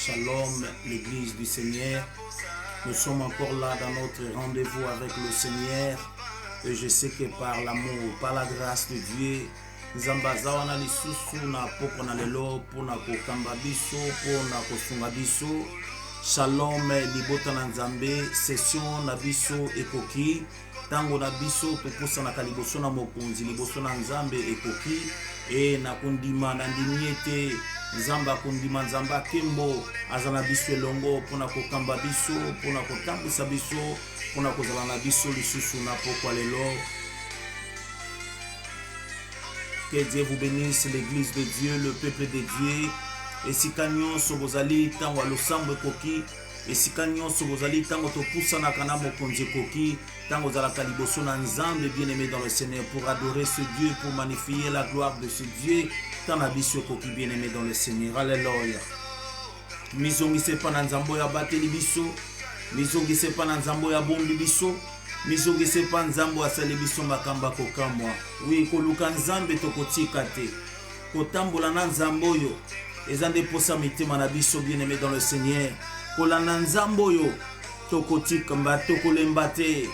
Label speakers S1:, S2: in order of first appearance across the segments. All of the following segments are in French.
S1: Shalom, l'église du Seigneur. Nous sommes encore là dans notre rendez-vous avec le Seigneur. Et je sais que par l'amour, par la grâce de Dieu, Nzambaza wana lisusu na poko na lelo pona kokamba biso pona kosunga biso. Shalom libota na Nzambe, session na biso ekoki. Tango na biso toposa na kaliboso na mokonzi liboso na Nzambe ekoki. E na kundima na ndimiete Nzamba kundima Nzamba kembo azana biso elongo pona kokamba biso pona kotambisa biso pona kozala na biso lisusu na pokwa lelo. Que Dieu vous bénisse, l'église de Dieu, le peuple de Dieu. Et si kanyon so bozali tango alosambo koki, et si kanyon so bozali tango to poussa na kana mokonzi koki, tango zala kaliboso na Nzambe bien-aimé dans le Seigneur pour adorer ce Dieu, pour magnifier la gloire de ce Dieu, tant abiso koki bien-aimé dans le Seigneur. Alléluia. Mizongi sepa na Nzambo ya bateli biso, mizongi sepa na Nzambo ya bombi biso. Mizongi sepa Nzambo asali biso makamba kokamwa. Oui, koluka Nzambe tokotika te. Kotambola na Nzambo yo ezande posa mitema na biso bien-aimé dans le Seigneur. Kolanda Nzambo yo tokotika mba tokolemba te.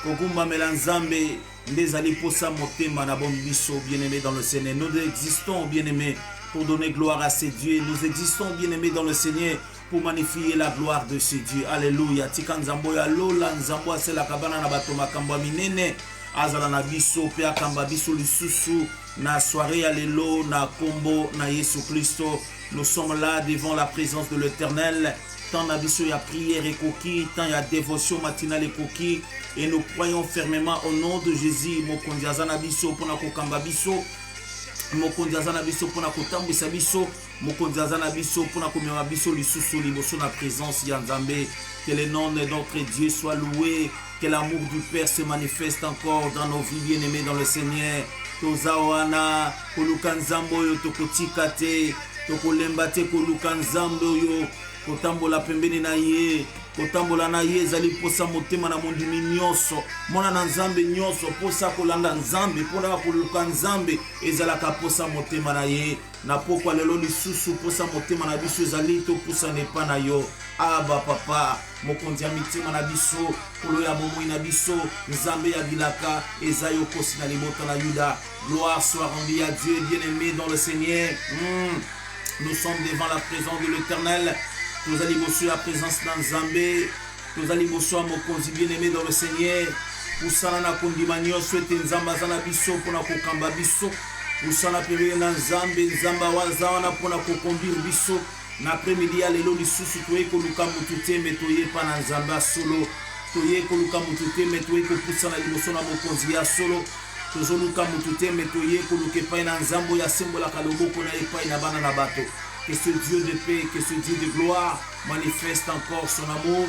S1: Kokumba mela Nzambe ndezali posa motema na bombi biso bien-aimé dans le Seigneur. Nous existons bien-aimé pour donner gloire à ce Dieu. Nous existons bien-aimé dans le Seigneur pour magnifier la gloire de ce Dieu. Alléluia. Tika Nzambo ya lola Nzambo asela kabana na bato makambo minene azala na biso pe akamba biso lisusu na soirée ya lelo na kombo na Yesu Kristo. Nous sommes là devant la présence de l'Éternel. Tant na biso ya prière et koki, tant ya dévotion matinale et koki, et nous croyons fermement au nom de Jésus. Mokonzi azana biso pona kokamba biso. Mokonzi azana biso pona kotambisa biso. Mokonzi azana biso pona komema biso lisusu liboso na présence ya Nzambe. Que le nom de notre Dieu soit loué. Que l'amour du Père se manifeste encore dans nos vies bien-aimées dans le Seigneur. Tozawana koluka Nzambo yo tokotika te, tokolemba te koluka Nzambo yo. Kotambola pembeni na ye, kotambola na ye ezali posa motema na mondimi nyonso. Mona na Nzambe nyonso posa kolanda Nzambe, pona koluka Nzambe ezalaka posa motema na ye. Na pokwa lelo lisusu posa motema na biso ezali to posa nepa na yo. Aba papa, mokonzi ya mitima na biso, kolo ya bomoi na biso, Nzambe ya bilaka ezayo kosi na libota na Yuda. Gloire soit rendue à Dieu bien-aimé dans le Seigneur. Nous sommes devant la présence de l'Éternel. Nous allons bosser la présence dans Nzambe. Nous allons bosser mokonzi bien-aimé dans le Seigneur. Usana na kondima nyonso ete Nzambe azana biso pona kokamba biso. Usana pembeni na Nzambe, Nzamba waza wana pona kokonduire biso. Na après-midi ya lelo lisusu toye koluka mutu te me toye pa na Nzambe solo. Toye koluka mutu te me toye kopusa na liboso na mokonzi ya solo. Tozoluka mutu te me toye koluka epai na Nzambo ya sembolaka loboko na epai na bana na bato. Que ce Dieu de paix, que ce Dieu de gloire manifeste encore son amour,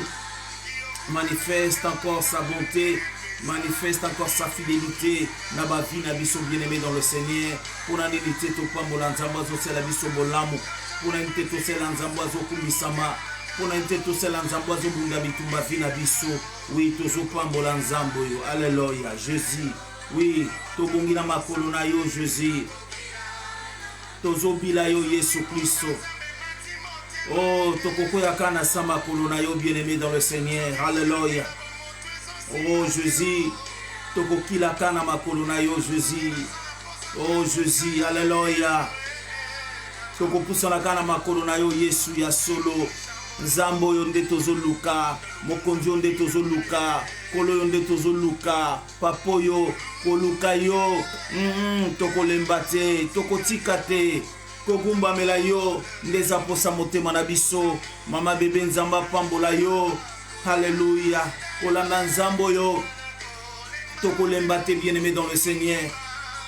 S1: manifeste encore sa bonté, manifeste encore sa fidélité. Naba vie na biso bien-aimé dans le Seigneur. Pour la nité to pambola Nzambo zo la biso bolamu. Pour la nité to sela Nzambo zo kumisama. Pour la nité to sela Nzambo zo bunda bitumba vie na biso. Oui, to zo pambola Nzambo yo. Alléluia. Jésus. Oui, to bongina makolo na yo Jésus. Tozobila yo Yesu Kristo. Oh, tokokoya kana sama kolona yo bien-aimé dans le Seigneur. Alléluia. Oh Jésus, tokokila kana makolona yo Jésus. Oh Jésus, alléluia. Tokopusa la kana makolona yo Yesu ya solo. Nzambo yo nde tozoluka, mokonzi yo nde tozoluka, kolo yo nde tozoluka, papo yo koluka yo, tokolemba te, tokotika te, kokumba mela yo, ndeza posa motema na biso, mama bebe Nzamba pambola yo, alléluia, kolanda Nzambo yo, tokolemba te bien-aimé dans le Seigneur,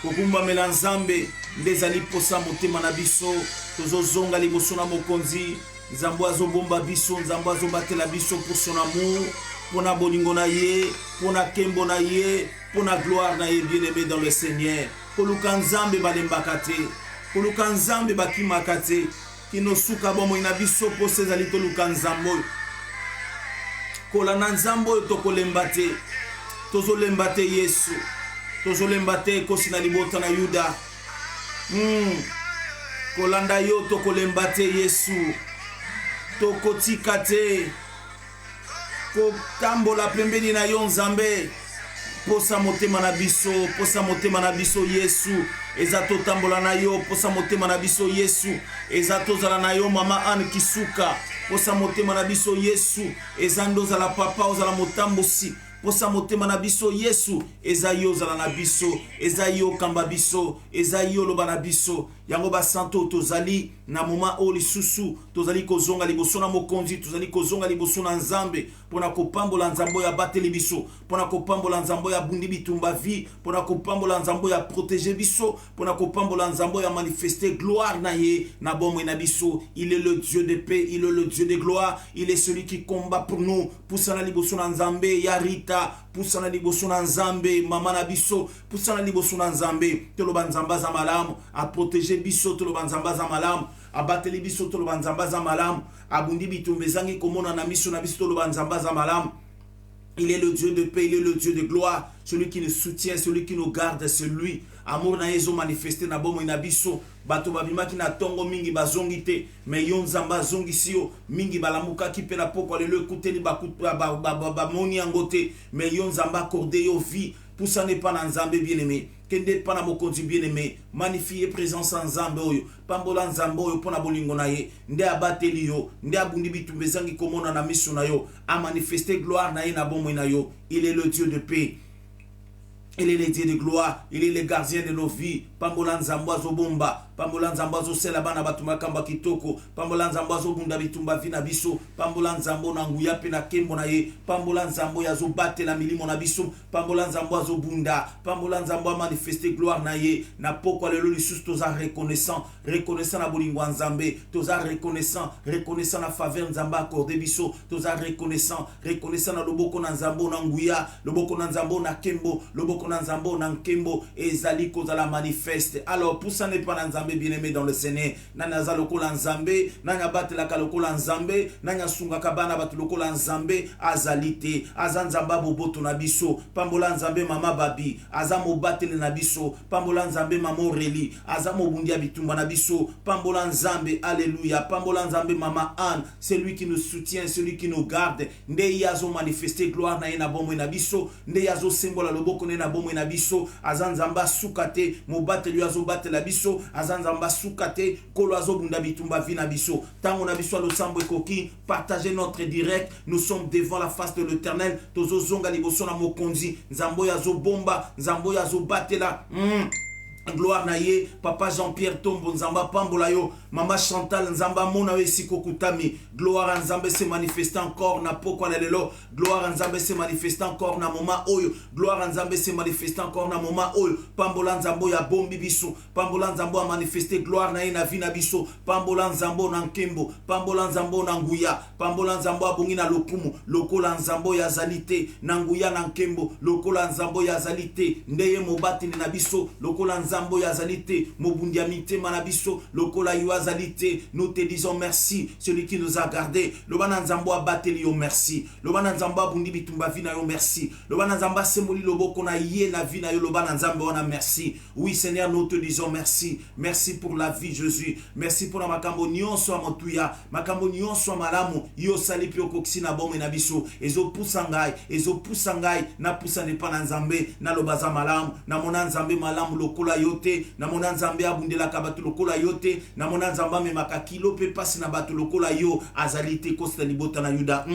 S1: kokumba mela Nzambe, ndeza li posa motema na biso, tozozonga liboso na mokonzi, Nzambo azobomba biso, Nzambo azobatela biso pour son amour, pour na bolingo na ye, pour na kembo na ye, pour na gloire na ye bien-aimé dans le Seigneur. Koluka Nzambe balembaka te, koluka Nzambe bakimaka te, kino suka bomoi na biso pose ezali toluka Nzambo. Kolanda Nzambo tokolemba te, tozolemba te Yesu, tozolemba te kosi na libota na Yuda. Kolanda yo tokolemba te Yesu. tokotika te kotambola pembeni na yo nzambe. Posa motema na biso, posa motema na biso Yesu, eza totambola na yo, posa motema na biso Yesu, eza tozala na yo mama Anne Kisuka, posa motema na biso Yesu, eza ndozala papa ozala motambosi, posa motema na biso Yesu, eza yo zala na biso, eza yo kamba biso, eza yo loba na biso. Yango ba santo tozali na moma o lisusu, tozali kozonga liboso na mokonzi, tozali kozonga liboso na nzambe, pona kopambola nzambo ya bateli biso, pona kopambola nzambo ya bundi bitumba vie, pona kopambola nzambo ya protéger biso, pona kopambola nzambo ya manifester gloire na ye, na bomwe na biso. Il est le Dieu de paix, il est le Dieu de gloire, il est celui qui combat pour nous. Poussana liboso na nzambe ya Rita, poussana liboso na nzambe mama na biso, poussana liboso na nzambe, toloba nzamba za malamu, a protéger biso toloba nzamba za malamu, a bateli biso toloba nzamba za malamu, a bundi bitumba zangi komona na miso na biso toloba nzamba za malamu. Il est le Dieu de paix, il est le Dieu de gloire, celui qui nous soutient, celui qui nous garde, c'est lui. Amour na yezo manifesté na bomo na biso, bato babimaki na tongo mingi bazongi te, mais yon nzamba zongi siyo, mingi balamuka ki pe na poko alelo kuteli bamoni yango te, mais yon nzamba accordé yo vie. Poussa n'est pas dans Nzambe bien-aimé, kende pas na mokonzi bien-aimé, magnifier présence en Nzambe oyo, pambola Nzambe oyo pona bolingo na ye, nde abateli yo, nde abundi bitumbe zangi komona na miso na yo, a manifester gloire na ye na bomwe na yo. Il est le Dieu de paix. Il est le Dieu de gloire, il est le gardien de nos vies. Pambola Nzambo azobomba, pambola Nzambo azosela bana batuma kamba kitoko, pambola Nzambo azobunda bitumba vina biso, pambola Nzambo na nguya pe na kembo na ye, pambola Nzambo azobatela milimo na biso, pambola Nzambo azobunda, pambola Nzambo a manifester gloire na ye, na poko lelo lisusu toza reconnaissant, reconnaissant na bolingo Nzambe, toza reconnaissant, reconnaissant na faveur Nzambe accordé biso, toza reconnaissant, reconnaissant na loboko na Nzambo na nguya, loboko na Nzambo na kembo, loboko na Nzambo na nkembo, ezali kozala manifeste. Alors pour ça n'est pas Nzambe bien-aimé dans le Seigneur, nana za lokola Nzambe, nana batelaka lokola Nzambe, nana sunga kabana batu lokola Nzambe, azalite, azanzamba boboto na biso, pambola Nzambe mama babi, azamo batele na biso, pambola Nzambe mama Aurélie, azamo bundia bitumba na biso, pambola Nzambe, alléluia, pambola Nzambe mama Anne, celui qui nous soutient, celui qui nous garde, nde yazo manifester gloire na ye na bomwe na biso, nde yazo sembola loboko na bomwe na biso, azanzamba sukate, mobate lui azo bate la biso, azanzamba sukate, kolo azo bunda bitumba vina biso, tango na biso lo sambo ekoki, partagez notre direct, nous sommes devant la face de l'Éternel, tozo zonga liboso na mokonzi, nzambo yazo bomba, nzambo yazo bate la, gloire na ye, papa Jean-Pierre Tombo nzamba pambola yo, mama Chantal nzamba mona we sikokutami, gloire à Nzambe se manifeste encore na poko na lelo, gloire à Nzambe se manifeste encore na moma oyo, gloire à Nzambe se manifeste encore na moma oyo, pambola nzambo ya bombi biso, pambola nzambo a manifester gloire na ye na vina biso, pambola nzambo na nkembo, pambola nzambo na nguya, pambola nzambo abongi na lokumu, lokola nzambo ya zalite, na nguya na nkembo, lokola nzambo ya zalite, ndeye mobati na biso, lokola nzambo ya zalite, mobundia mitema na biso, lokola yo azalite, nous te disons merci, celui qui nous a gardé, lobana nzambo abateli yo merci, lobana nzambo abundi bitumba vina yo merci, lobana nzambo semoli loboko na ye na vina yo lobana nzambo wana merci. Oui Seigneur, nous te disons merci, merci pour la vie Jésus, merci pour la makambo nyonso amotuya, makambo nyonso malamu, yo sali pio koksi na bomo na biso, ezo pusangai, na pusane pa na nzambe, na lobaza malamu, na mona nzambe malamu lokola yote, na mona nzambe abundela kabatu lokola yote, na mona nzamba me makakilo pe pasi na batu lokola yo, azalite kosta libota na yuda.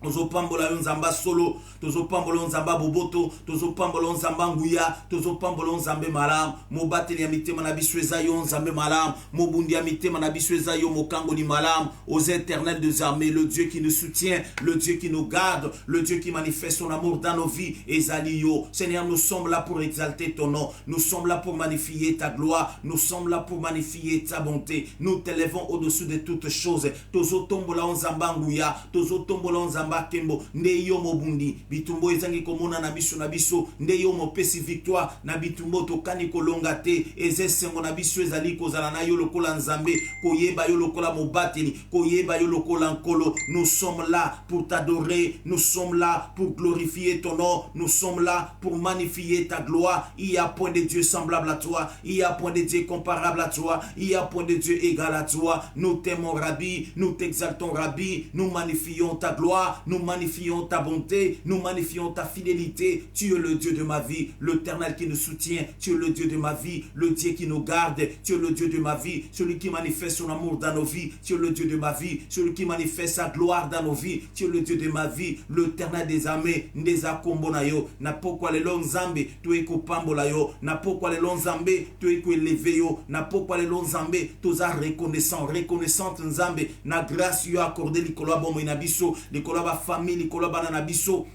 S1: Tozo pambola nzamba solo, tozo pambola nzamba boboto, tozo pambola nzamba nguya, tozo pambola nzambe malam, mobateli ya mitema na biso eza yo nzambe malam, mobundi ya mitema na biso eza yo mokango ni malam, aux éternels des armées, le Dieu qui nous soutient, le Dieu qui nous garde, le Dieu qui manifeste son amour dans nos vies, ezali yo. Seigneur, nous sommes là pour exalter ton nom, nous sommes là pour magnifier ta gloire, nous sommes là pour magnifier ta bonté, nous t'élevons au-dessus de toutes choses. Tozo tombola nzamba nguya, tozo tombola nzamba nzamba kembo nde yo mobundi bitumbo ezangi komona na biso nde yo mopesi victoire na bitumbo tokani kolonga te ezesengo na biso ezali kozala na yo lokola nzambe koyeba yo lokola mobateli koyeba yo lokola nkolo. Nous sommes là pour t'adorer, nous sommes là pour glorifier ton nom, nous sommes là pour magnifier ta gloire. Il y a point de Dieu semblable à toi, il y a point de Dieu comparable à toi, il y a point de Dieu égal à toi. Nous t'aimons Rabbi, nous t'exaltons Rabbi, nous magnifions ta gloire, nous magnifions ta bonté, nous magnifions ta fidélité. Tu es le Dieu de ma vie, l'Éternel qui nous soutient, tu es le Dieu de ma vie, le Dieu qui nous garde, tu es le Dieu de ma vie, celui qui manifeste son amour dans nos vies, tu es le Dieu de ma vie, celui qui manifeste sa gloire dans nos vies, tu es le Dieu de ma vie, l'Éternel des armées, ndeza kombo na yo, na pokwa lelo nzambe, tu eko pambola yo, na pokwa lelo nzambe, tu eko eleve yo, na pokwa lelo nzambe, toza reconnaissante nzambe, na grâce yo accordé likolo bomo ina biso, likolo ba famille, likolo bana na biso,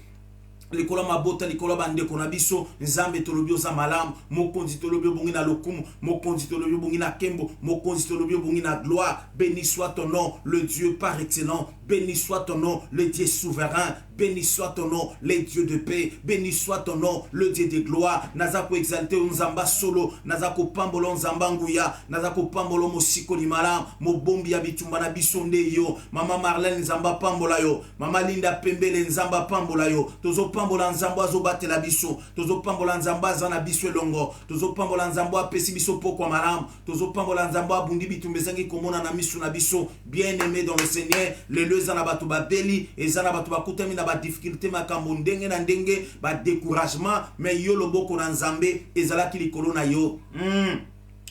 S1: likolo mabota likolo bandeko na biso nzambe tolobi oza malamu mokonzi tolobi obongi na lokumu mokonzi tolobi obongi na kembo mokonzi tolobi obongi na gloire. Béni soit ton nom le Dieu par excellence, béni soit ton nom le Dieu souverain, béni soit ton nom le Dieu de paix, béni soit ton nom le Dieu de gloire. Nazako exalter nzamba solo, nazako pambolo nzamba nguya, nazako pambolo mosiko ni malamu mobombi ya bitumba na biso nde yo. Mama Marlène nzamba pambola yo, mama Linda Pembele nzamba pambola yo, tozo pambola nzambo azobatela biso, tozo pambola nzambo azana biso elongo, tozo pambola nzambo apesi biso pokwa malamu, tozo pambola nzambo abundi bitumba ezangi komona na miso na biso. Bien aimé dans le Seigneur, lelo ezana bato babeli, ezana bato bakutami na ba difficulté makambo ndenge na ndenge, ba découragement, mais yo loboko na nzambe ezalaki likolo na yo.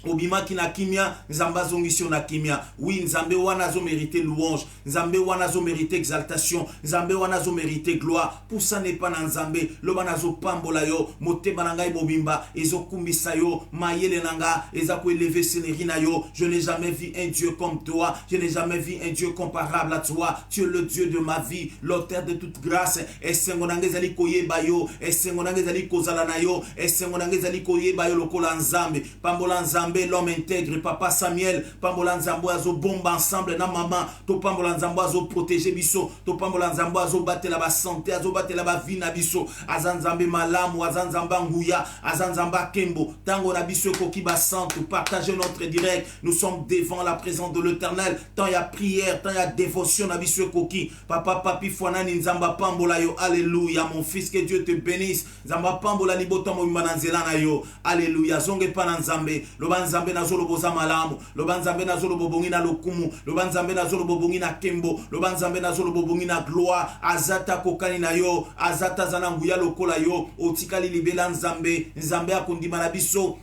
S1: Obimaki na kimia, nzamba zongisio na kimia. Oui, nzambe wana zo mérité louange, nzambe wana zo mérité exaltation, nzambe wana zo mérité gloire. Pour ça n'est pas na nzambe, lo bana zo pambola yo, motema na ngai mobimba, ezo kumbisa yo, mayele nanga, ezako élever sénéri na yo. Je n'ai jamais vu un Dieu comme toi, je n'ai jamais vu un Dieu comparable à toi. Tu es le Dieu de ma vie, l'auteur de toute grâce. Esengo nanga ezali koyeba yo, esengo nanga ezali kozala na yo, esengo nanga ezali koyeba yo lokola nzambe, pambola nzambe. L'homme intègre, papa Samuel, pambola nzambo azo bomba ensemble na maman, to pambola nzambo azo protéger biso, to pambola nzambo azo batela ba santé, azo batela ba vie na biso, azanzambe malamu, azanzamba nguya, azanzamba kembo, tango na biso koki ba santé, partager notre direct. Nous sommes devant la présence de l'Éternel, tant il y a prière, tant il y a dévotion na biso koki, papa papi fwanani nzamba pambola yo, alléluia, mon fils, que Dieu te bénisse, nzamba pambola libota mo mananzela na yo, alléluia, zonge pa na nzambe, nzambe na zolo boza malamu, loba nzambe na zolo bobongi na lokumu, loba nzambe na zolo bobongi na kembo, loba nzambe na zolo bobongi na gloire. Azata kokani na yo, azata zana nguya lokola yo, otikali libela nzambe, nzambe akondima na biso.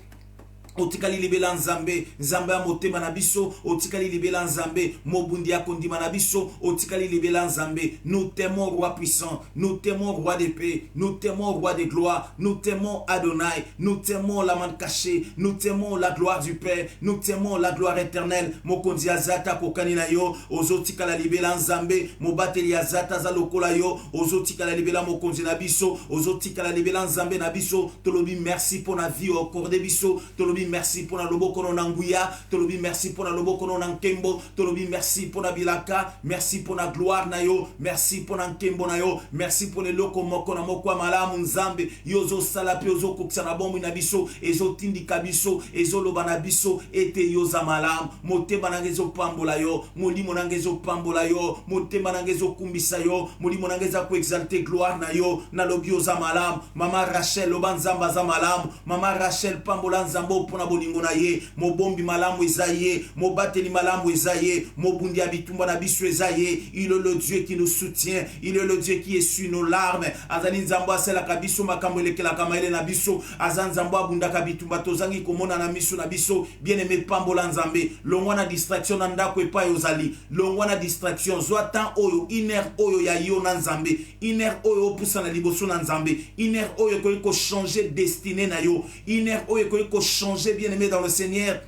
S1: Otikali libela nzambe, nzambe ya motema na biso, otikali libela nzambe, mobundi ya kondima na biso, otikali libela nzambe. Nous t'aimons roi puissant, nous t'aimons roi de paix, nous t'aimons roi de gloire, nous t'aimons Adonai, nous t'aimons la main cachée, nous t'aimons la gloire du Père, nous t'aimons la gloire éternelle. Mokonzi azata kokani na yo, ozotikala libela nzambe, mobateli azata za lokola yo, ozotikala libela mokonzi na biso, ozotikala libela nzambe na biso. Tolobi merci pour la vie au corps de biso, tolobi merci pour la loboko no nanguya, tolobi merci pour la loboko no nankembo, tolobi merci pour la bilaka, merci pour la gloire na yo, merci pour la nkembo na yo, merci pour le loko moko na moko malamu nzambe, yozo salapi yozo koksana bombu na biso, ezo tindika biso, ezo loba na biso, ete yoza malamu, motema nangezo pambola yo, molimo nangezo pambola yo, motema nangezo kumbisa yo, molimo nangeza ko exalter gloire na yo, na lobi yoza malamu. Mama Rachel loba nzamba za malamu, mama Rachel pambola nzambo pona bolingo na ye, mobombi malamu ezaye, mobateli malamu ezaye, mobundi ya bitumba na biso ezaye. Il est le Dieu qui nous soutient, il est le Dieu qui essuie nos larmes. Azali nzambo asela kabiso makambo elekela kamaele na biso, azan nzambo abunda kabitumba tozangi komona na miso na biso. Bien aimé pambola nzambe, longwa na distraction na ndako epa yozali, longwa na distraction zwa tan oyo iner oyo ya yo na nzambe, iner oyo pusa na liboso na nzambe, iner oyo ko changer destinée na yo, iner oyo ko changer bien aimé dans le Seigneur.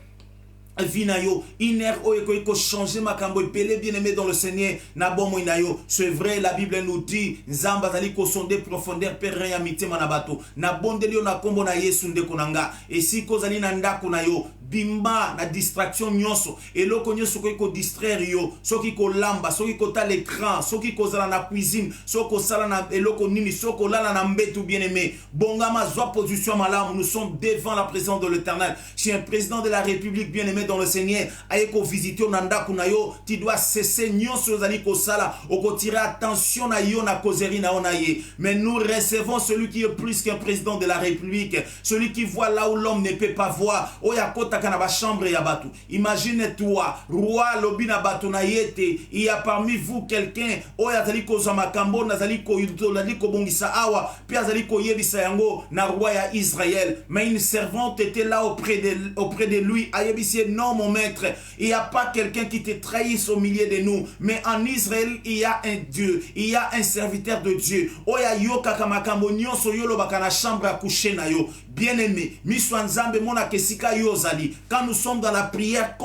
S1: Vinayo, iner oyo ko changer makambo epele bien aimé dans le Seigneur na bomo inayo. C'est vrai, la Bible nous dit nzamba zali ko sonder profondeur perrin ya mitema na bato na bondelio na kombo na Yesu ndeko nanga. Et si ko zali na ndako na yo, bimba na distraction nyonso eloko nyonso ko distraire yo soki ko lamba soki ko ta l'écran soki ko zala na cuisine soki ko sala na eloko nini soki ko lala na mbetu bien-aimé bongama zwa position malamu. Nous sommes devant la présence de l'Éternel. Si un président de la République bien-aimé dans le Seigneur aye ko visiter nanda kunayo, tu dois cesser nyonso zali ko sala oko tirer attention na yo na causerie na onaye. Mais nous recevons celui qui est plus qu'un président de la République, celui qui voit là où l'homme ne peut pas voir. Oya kota kana ba chambre ya batu. Imagine-toi, roi lobi na batu na yete, il y a parmi vous quelqu'un oya zali ko za makambo na zali ko bongisa awa, puis zali ko yebisa yango na roi ya Israël. Mais une servante était là auprès de lui. Ayebisi, non mon maître, il n'y a pas quelqu'un qui te trahisse au milieu de nous, mais en Israël il y a un Dieu, il y a un serviteur de Dieu. Oya yo kaka makambo nyonso yo lo baka na chambre à coucher na yo. Bien-aimé, miswanzambe mona kesika yo zali. Quand nous sommes dans la prière,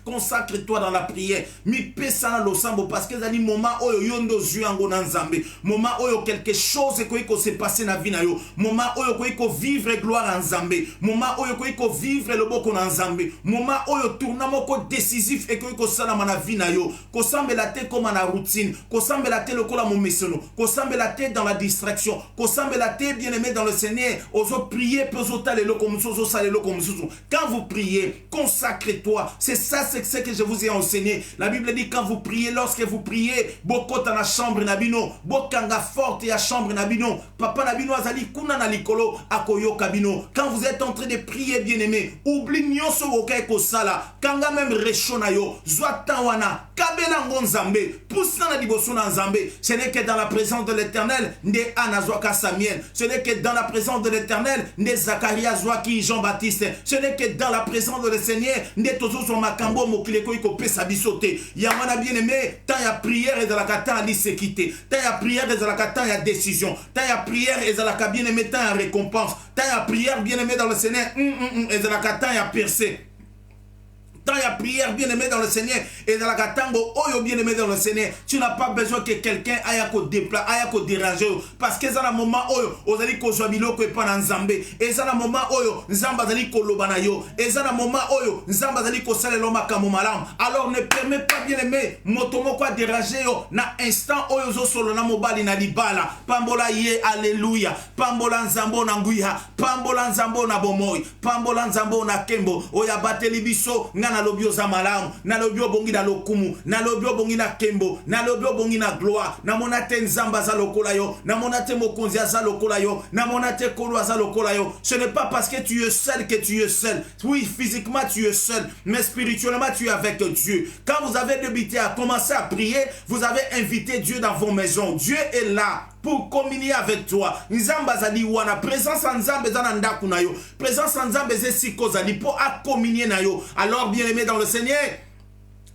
S1: consacre-toi dans la prière. Mi pesana lo sambo parce que zali moment oyo yondo zuango na nzambe. Moment oyo quelque chose ko se passer na vie na yo. Moment oyo ko vivre gloire en nzambe. Moment oyo ko vivre le boko na nzambe. Moment oyo tourna moko décisif et ko sala na vie na yo. Ko sambela te comme na routine, ko sambela te lokola mo mesono, ko sambela te dans la distraction, ko sambela te bien-aimé dans le Seigneur, ozo prier. Quand vous priez, consacrez-toi. C'est ça, c'est ce que je vous ai enseigné. La Bible dit quand vous priez, lorsque vous priez, bokota na chambre nabino, bokanga forte ya chambre nabino, papa nabino azali kuna na likolo akoyo kabino. Quand vous êtes en train de prier, bien-aimé, oublie nyonso wokai ko sala, kanga même rechona yo, zwata wana, kabela ngonzambe, poussa na liboso na nzambe. Ce n'est que dans la présence de l'Éternel, nde anazwaka Samuel. Ce n'est que dans la présence de l'Éternel, nde Zacharia Zouaki Jean-Baptiste. Ce n'est que dans la présence de le Seigneur, nde tozo son makambo mokileko iko pesa bisote. Yamana bien-aimé, tant ya prière et de la kata ali sekite. Tant ya prière et de la kata ya décision. Tant ya prière et de la kata bien-aimé, tant ya récompense. Tant ya prière bien-aimé dans le Seigneur, et de la kata ya percée. Tant il y a prière bien-aimé dans le Seigneur et dans la katango oyo bien-aimé dans le Seigneur, tu n'as pas besoin que quelqu'un aille à déranger parce que dans le moment oyo ozali ko zwabilo ko epana nzambe et dans le moment oyo nzamba azali ko lobana yo et dans le moment oyo nzamba azali ko salela makambo malamu. Alors ne permets pas bien-aimé motomo ko déranger yo na instant oyo zo solo na mobali na libala pambola ye alléluia pambola nzambo na nguya pambola nzambo na bomoy pambola nzambo na kembo oya bateli biso ngana nalobio za malamu, nalobio bongi na lokumu, nalobio bongi na kembo, nalobio bongi na gloire, namonate nzamba za lokola yo, namonate mokonzi za lokola yo, namonate kolo za lokola yo. Ce n'est pas parce que tu es seul que tu es seul. Oui, physiquement tu es seul, mais spirituellement tu es avec Dieu. Quand vous avez débuté à commencer à prier, vous avez invité Dieu dans vos maisons. Dieu est là pour communier avec toi. Nzamba zali wana présence en nzambe za ndaku na yo. Présence en nzambe ze siko zali pour à communier na yo. Alors bien-aimé dans le Seigneur,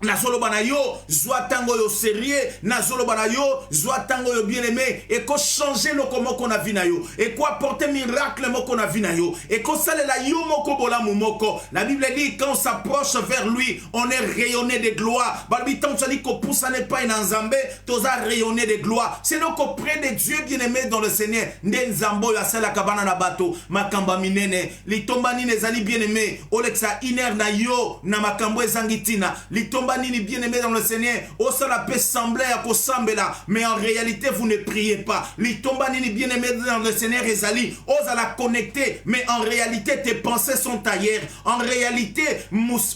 S1: nazolo bana yo zwa tango yo sérieux, nazolo bana yo zwa tango yo bien-aimé et ko changer le comment qu'on a vu na yo et ko apporter miracle moko na vu na yo et ko salela yo moko bola moko. La Bible dit quand on s'approche vers lui, on est rayonné de gloire. Balbi tant tu dit ko poussa n'est pas en nzambe, toza rayonné de gloire. C'est donc auprès de Dieu bien-aimé dans le Seigneur. Nzambo ya sala kabana na bato makamba minene litomba nini ezali bien-aimé olexa iner na yo na makambo ezangitina litomba nini bien-aimé dans le Seigneur, oh ça peut sembler à Kosambela, mais en réalité vous ne priez pas. Litomba nini bien-aimé dans le Seigneur ezali, oh ça la connecter, mais en réalité tes pensées sont ailleurs. En réalité,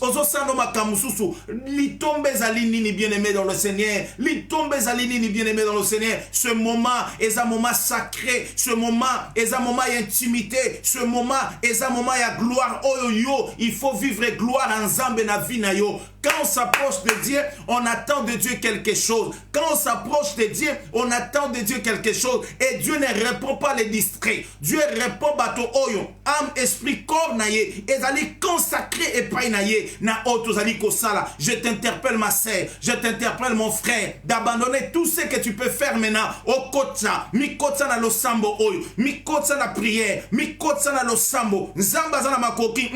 S1: ozo sano makamususu, litombe ezali nini bien-aimé dans le Seigneur, litombe ezali nini bien-aimé dans le Seigneur. Ce moment est un moment sacré, ce moment est un moment d'intimité, ce moment est un moment de gloire. Oh yo, il faut vivre gloire en Zambé na vie na yo. Quand on s'approche de Dieu, on attend de Dieu quelque chose. Quand on s'approche de Dieu, on attend de Dieu quelque chose. Et Dieu ne répond pas les distraits. Dieu répond bato oyo. Âme, esprit, corps naye. Et allez consacrer et pas naye. Na auto zali kosala. Je t'interpelle ma sœur. Je t'interpelle mon frère. D'abandonner tout ce que tu peux faire maintenant. Au kotsa. Mi kotsa na lo sambo oyo. Mi kotsa na prière. Mi kotsa na lo sambo. Nzamba zana makoki.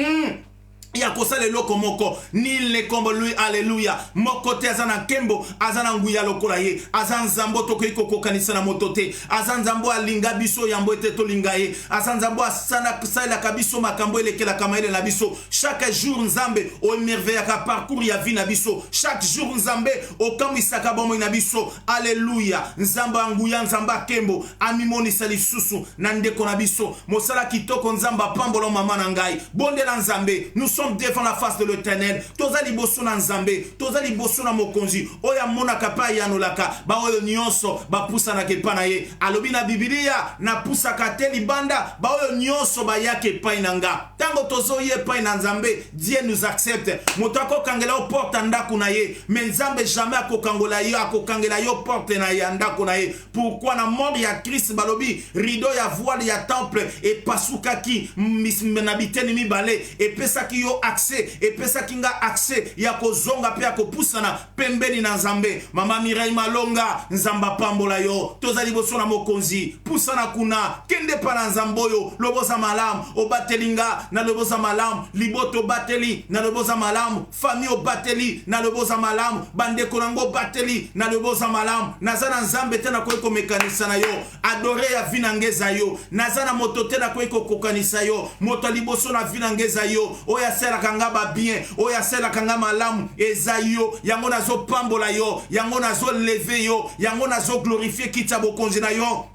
S1: ya kosala eloko moko nil ne kombo lui. Alléluia. Moko te azana kembo azana nguya lokola ye azan zambo tokoki kokokanisa na moto te azan zambo alinga biso yambo ete tolinga ye azan zambo asana salaka biso makambo elekelaka mayele na biso chaque jour nzambe omerveillaka parcours ya vie na biso chaque jour nzambe okamisaka bomoi na biso. Alléluia. Nzamba nguya nzamba kembo amimonisa lisusu na ndeko na biso mosala kitoko nzamba pambolo mama na ngai bonde na nzambe. Nous sommes devant la face de l'Éternel. Toza liboso na nzambe, toza liboso na mokonzi. Oya mona kapa ya nolaka, ba oyo nyonso ba pusa na kepa na ye. Alobi na Biblia na pusa kate libanda, ba oyo nyonso ba yake pa nanga. Tango tozo ye pa na nzambe, Dieu nous accepte. Motako kangela o porte ndako na ye, mais nzambe jamais akokangola yo, akokangela yo porte na ye ndako na ye. Pourquoi na mort ya Christ balobi, rideau ya voile ya temple et pasukaki mismenabiteni mibale et pesaki yo accès et pesaki nga accès ya kozonga pe ya kopusana pembeni na nzambe. Mama Mirai Malonga nzamba pambola yo tozali boso na mokonzi pusana kuna kende pa na nzamboyo loboza malam obatelinga na loboza malam liboto bateli na loboza malam famille obateli na loboza malam bandeko nango bateli na loboza malam nazana nzambe te na koyeko mekanisa na yo adore ya vinangeza yo nazana moto te na koyeko kokanisa yo moto liboso na vinangeza yo oya sela kanga ba bien oya sela kanga malamu eza yo yango nazo pambola yo yango nazo lever yo yango nazo glorifier kita bokonzi na yo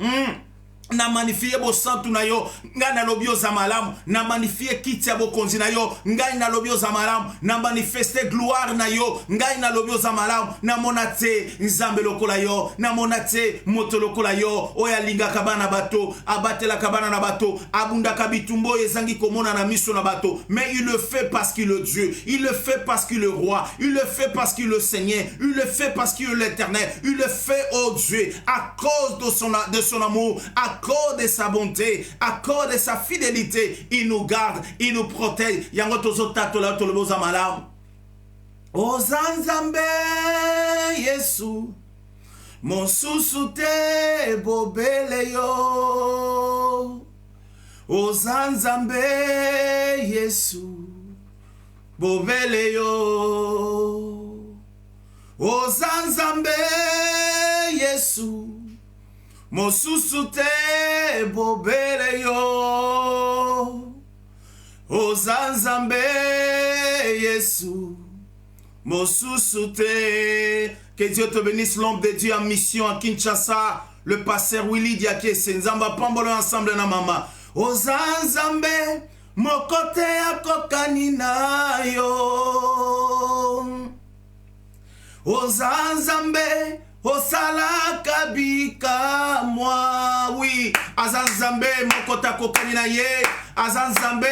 S1: na magnifier bo santu na yo ngai na lobi oza malamu na magnifier kiti ya bokonzi na yo ngai na lobi oza malamu na manifester gloire na yo ngai na lobi oza malamu na mona te nzambe lokola yo na mona te moto lokola yo oya lingaka bana bato abatelaka bana na bato abundaka bitumbo ezangi komona na miso na bato mais il le fait parce qu'il est Dieu, il le fait parce qu'il est roi, il le fait parce qu'il est Seigneur, il le fait parce qu'il est l'Éternel, il le fait oh Dieu à cause de son amour, à cause de sa bonté, à cause de sa fidélité, il nous garde, il nous protège. Yango tozotato la toloboza malam. Ozanzambe Yesu, mosusu te bobele yo. Ozanzambe Yesu, bobele yo. Ozanzambe Yesu, mosusu te bobele yo. Ozanzambe Yesu, mosusu te. Que Dieu te bénisse, l'homme de Dieu en mission à Kinshasa, le pasteur Willy Diakese, nzamba pambolo ensemble na mama. Ozanzambe mokote akokani na yo. Ozanzambe osalaka bika moi, oui. Azanzambe mokota kokani na ye. Azanzambe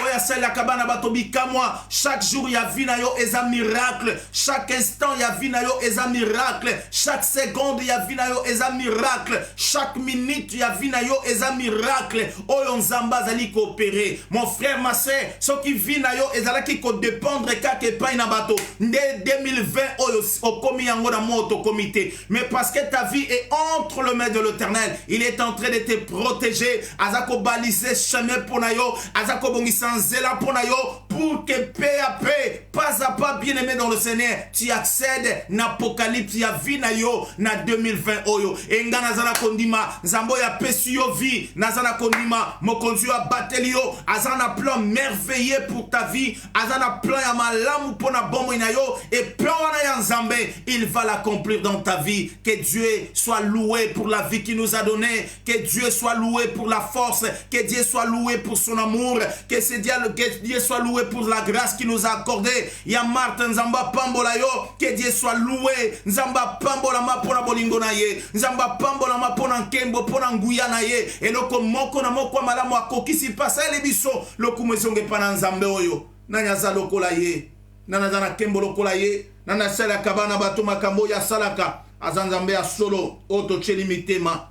S1: oya sela kabana bato bika moi. Chaque jour ya vie na yo eza miracle. Chaque instant ya vie na yo eza miracle. Chaque seconde ya vie na yo eza miracle. Chaque minute ya vie na yo eza miracle. Oyo nzamba zali coopérer. Mon frère ma sœur, ce qui vie na yo ezalaki ko dépendre kake pa na bato. Nde 2020 oyo okomi yango na moto comité. Mais parce que ta vie est entre les mains de l'Éternel, il est en train de te protéger. Azako baliser chemin pour na yo, azako bongisa nzela pour na yo, pour que peu à peu, pas à pas, bien aimé dans le Seigneur, tu accèdes n'apocalypse ya vie na yo na 2020 oyo. Enga nazana kondima, nzambo ya pesu yo vie, nazana kondima, mokonzi ya bateli yo, azana plan merveilleux pour ta vie, azana plan ya malamu pona bomo na yo, et plan wana ya nzambe, il va l'accomplir dans ta vie. Que Dieu soit loué pour la vie qu'il nous a donnée, que Dieu soit loué pour la force, que Dieu soit loué pour son amour, que Dieu soit loué pour la grâce qu'il nous a accordée. Ya Martin Nzamba Pambola yo, que Dieu soit loué. Nzamba Pambola ma pona bolingo na ye, Nzamba Pambola ma pona nkembo pona nguya na ye, eloko moko na moko malamu akokisi pasa ele biso, loko mwezonge pana nzambe oyo. Nanya za lokola ye, nana za na kembo lokola ye, nana sala kabana bato makambo ya salaka. Azanzambe ya solo oto cheli mitema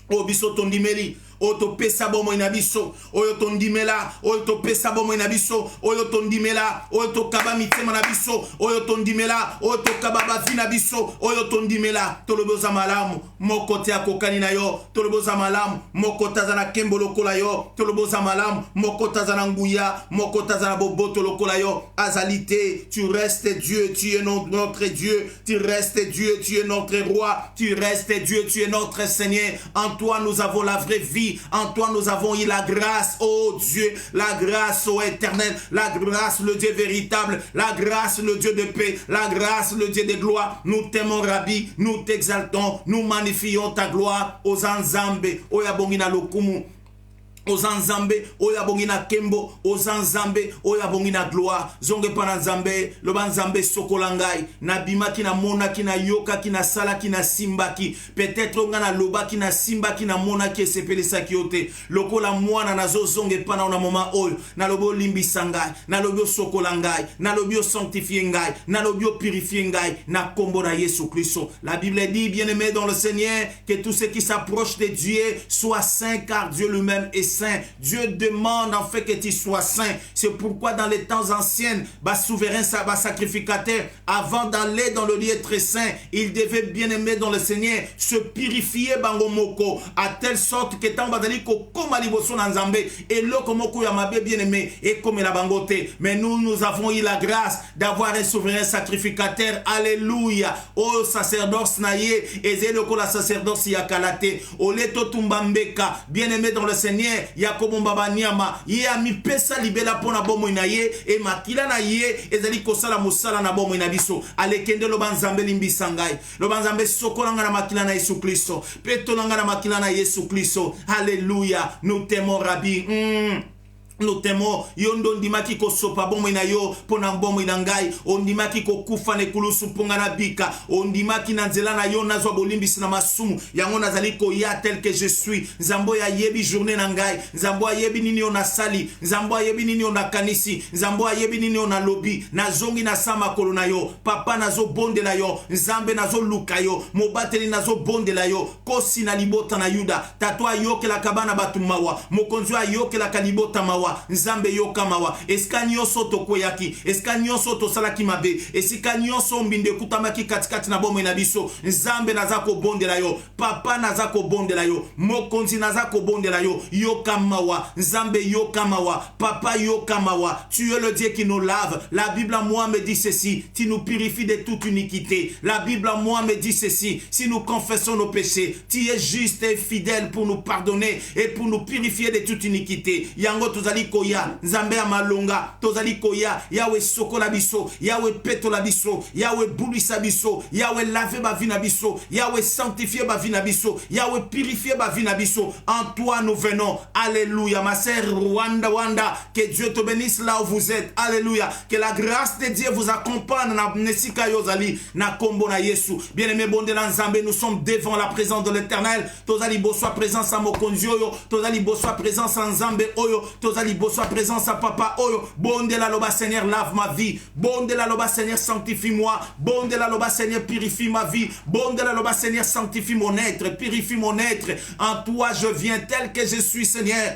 S1: o biso tondimeli oyo topesa bomoi na biso, oyo tondimela, oyo topesa bomoi na biso, oyo tondimela, oyo tokaba mitema na biso, oyo tondimela, oyo tokaba bavi na biso, oyo tondimela, toloboza malamu, moko te akokani na yo, toloboza malamu, moko taza na kembo lokola yo, toloboza malamu, moko taza na nguya, moko taza na boboto lokola yo, azalite, tu restes Dieu, tu es notre Dieu, tu restes Dieu, tu es notre roi, tu restes Dieu, tu es notre Seigneur, en toi nous avons la vraie vie, en toi nous avons eu la grâce, oh Dieu, la grâce, oh éternel, la grâce, le Dieu véritable, la grâce, le Dieu de paix, la grâce, le Dieu de gloire, nous t'aimons Rabbi, nous t'exaltons, nous magnifions ta gloire, aux Nzambe, oyabongina lokumu, Ozanzambe, oyabongina kembo, Ozanzambe, oyabongina gloire, zonge pana Nzambe, loba Nzambe sokolangai, nabima ki na mona ki na yoka ki na sala ki na simba ki, peut-être nga na loba ki na simba ki na mona ki esepele saki yote, lokola mwana na zo zonge pana na moment oyo, na lobo limbisa ngai, na lobo sokolangai, na lobo sanctifier ngai, na lobo purifier ngai, na kombo na Yesu Christo. La Bible dit, bien-aimé dans le Seigneur, que tous ceux qui s'approchent de Dieu soient saints, car Dieu lui-même est saint. Dieu demande en fait que tu sois saint. C'est pourquoi dans les temps anciens, souverain, sacrificateur, avant d'aller dans le lieu très saint, il devait bien aimer dans le Seigneur se purifier bangomoko, à telle sorte que tant badali ko koma liboso na Nzambe et loko moko ya mabe bien aimé et comme la bangote. Mais nous avons eu la grâce d'avoir un souverain sacrificateur. Alléluia. Oh sacerdoce naye ezeloko la sacerdoce ya kalate. Oleto tumbambeka bien aimé dans le Seigneur. Yakobo mbaba niama ye ami pesa libela pona bomo na ye e makila na ye ezali kosala mosala na bomo na biso alekende loba Nzambe limbisa ngai loba Nzambe sokolanga na makila na Yesu Kristo peto nanga na makila na Yesu Kristo. Alléluia. Nous t'aimons Rabbi. Nous t'aimons, yondo ndimaki ko sopa bomo na yo pona bomo na ngai, ondimaki ko kufa ne kulusu ponga na bika, ondimaki na nzela na yo nazwa bolimbisi na masumu, yango nazali ko ya tel que je suis. Nzambo ya yebi journée na ngai, nzambo ya yebi nini ona sali, nzambo ya yebi nini ona kanisi, nzambo ya yebi nini ona lobi, na zongi na sama kolo na yo, papa nazo bonde la yo, nzambe nazo luka yo, mobateli nazo bonde la yo, kosi na libota na yuda, tatwa yo ke la kabana batumawa, mokonzo yo ke la kalibota mawa, Nzambe yoka mawa, eska nyonso tokoyaki, eska nyonso tosalaki mabe, esika nyonso mbinde kutamaki katikati na bomo na biso, Nzambe nazako bondela yo, papa nazako bondela yo, mokonzi nazako bondela yo, yoka mawa, Nzambe yoka mawa, papa yoka mawa, tu es le Dieu qui nous lave. La Bible à moi me dit ceci, tu nous purifies de toute iniquité. La Bible à moi me dit ceci, si nous confessons nos péchés, tu es juste et fidèle pour nous pardonner et pour nous purifier de toute iniquité. Yango tozali koya, Nzambe ya malonga, tozali koya, Yawe sokola biso, Yawe petola biso, Yawe bulisa biso, Yawe lave ba vina biso, Yawe sanctifier ba vina biso, Yawe purifier ba vina biso. En toi nous venons. Alléluia. Ma sœur Wanda, que Dieu te bénisse là où vous êtes. Alléluia. Que la grâce de Dieu vous accompagne na nesika yozali na kombo na Yesu. Bien-aimé bonde na Nzambe, nous sommes devant la présence de l'Éternel. Tozali boso présence à mokonzi oyo, tozali boso présence à Nzambe oyo, tozali boso présence à papa oyo. Bonde la loba Seigneur, lave ma vie. Bonde la loba Seigneur, sanctifie-moi. Bonde la loba Seigneur, purifie ma vie. Bonde la loba Seigneur, sanctifie mon être, purifie mon être. En toi je viens tel que je suis, Seigneur.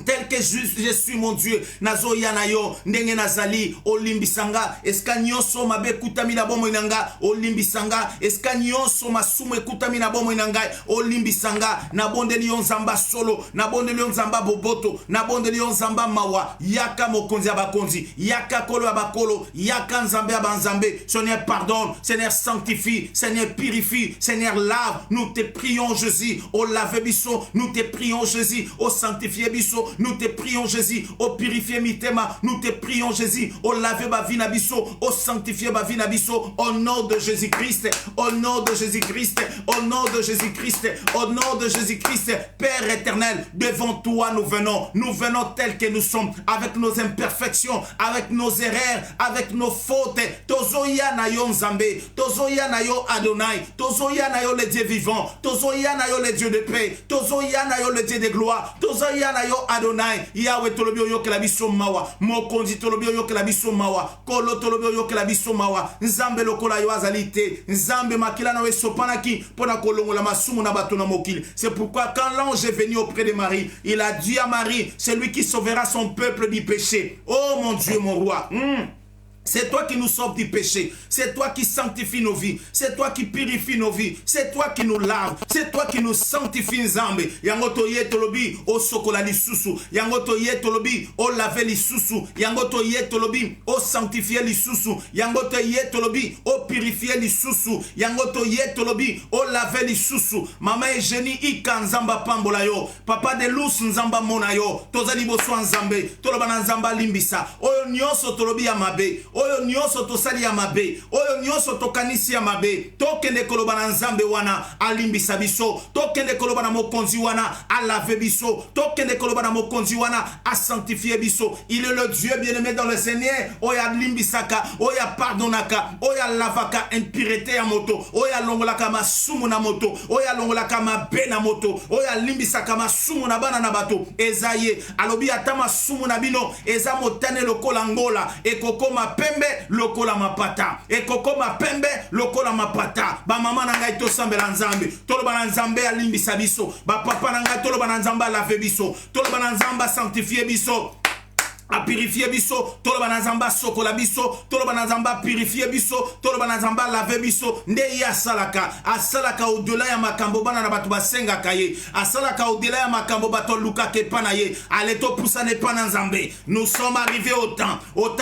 S1: Tel que je suis mon Dieu, nazo yanayo, ndenge nazali, olimbisanga, eska nyonso mabe kutami na bomo inanga, olimbisanga, eska nyonso masume kutami na bomo inanga, olimbisanga, na bonde lion zamba solo, na bonde lion zamba boboto, na bonde lion zamba mawa, yaka mokonzi abakonzi, yaka kolo abakolo, yaka nzambe abanzambe. Seigneur pardonne, Seigneur sanctifie, Seigneur purifie, Seigneur lave, nous te prions Jésus, au lave biso, nous te prions Jésus, au sanctifier biso, nous te prions Jésus, au purifier mitema, nous te prions Jésus, au laver ba vina biso, au sanctifier ba vina biso, au nom de Jésus-Christ, au nom de Jésus-Christ, au nom de Jésus-Christ, au nom de Jésus-Christ. Père éternel, devant toi nous venons tels que nous sommes, avec nos imperfections, avec nos erreurs, avec nos fautes. Tozoya na yo Nzambe, tozoya na yo Adonai, tozoya na yo le Dieu vivant, tozoya na yo le Dieu de paix, tozoya na yo le Dieu de gloire, tozoya na yo Adonai Yahweh tolobi oyokela biso mawa mokonzi tolobi oyokela biso mawa kolo tolobi oyokela biso mawa nzambe lokola yo azali te nzambe makila na esopanaki pona kolongola masumu na bato na mokili. C'est pourquoi quand l'ange est venu auprès de Marie, il a dit à Marie, c'est lui qui sauvera son peuple du péché. Oh mon Dieu, mon roi. C'est toi qui nous sauves du péché. C'est toi qui sanctifie nos vies. C'est toi qui purifie nos vies. C'est toi qui nous lave. C'est toi qui nous sanctifie nzambe. Yangoto ye tolobi o sokola lisusu. Yangoto ye tolobi o lave lisusu. Yangoto ye tolobi o sanctifier lisusu. Yangoto ye tolobi o purifier lisusu. Yangoto ye tolobi o lave lisusu. Mama e geni ika nzamba pambola yo. Papa de lus nzamba mona yo. Tozali boso nzambe. Toloba na nzamba limbisa. Oyo nyonso tolobi ya mabe. Oyo nyonso tosali ya mabe, oyo nyonso tokanisi ya mabe, tokende koloba na nzambe wana alimbisa biso, tokende koloba na mokonzi wana alave biso, tokende koloba na mokonzi wana a sanctifier biso. Il est le Dieu bien-aimé dans le Seigneur. Oya limbisaka, oya pardonaka, oya lavaka impureté ya moto, oya longolaka masumu na moto, oya longolaka mabe na moto, oya limbisaka masumu na bana na bato. Ezaye alobi ata masumu na bino eza motane lokola ngola ekokoma pembe lokola mapata ekokoma pembe lokola mapata. Ba mama na ngai tosambela nzambe, toloba na nzambe alimbisa biso, ba papa na ngai toloba na nzambe alave biso, toloba na nzambe sanctifier biso, a purifier biso, toloba na nzamba sokola biso, toloba na nzamba purifier biso, toloba na nzamba lave biso. Nde ya salaka asalaka au-delà ya makambo bana na bato basenga kaye, asalaka au-delà ya makambo bato luka ke pana ye, aleto pusane pana nzambe. Nous sommes arrivés au temps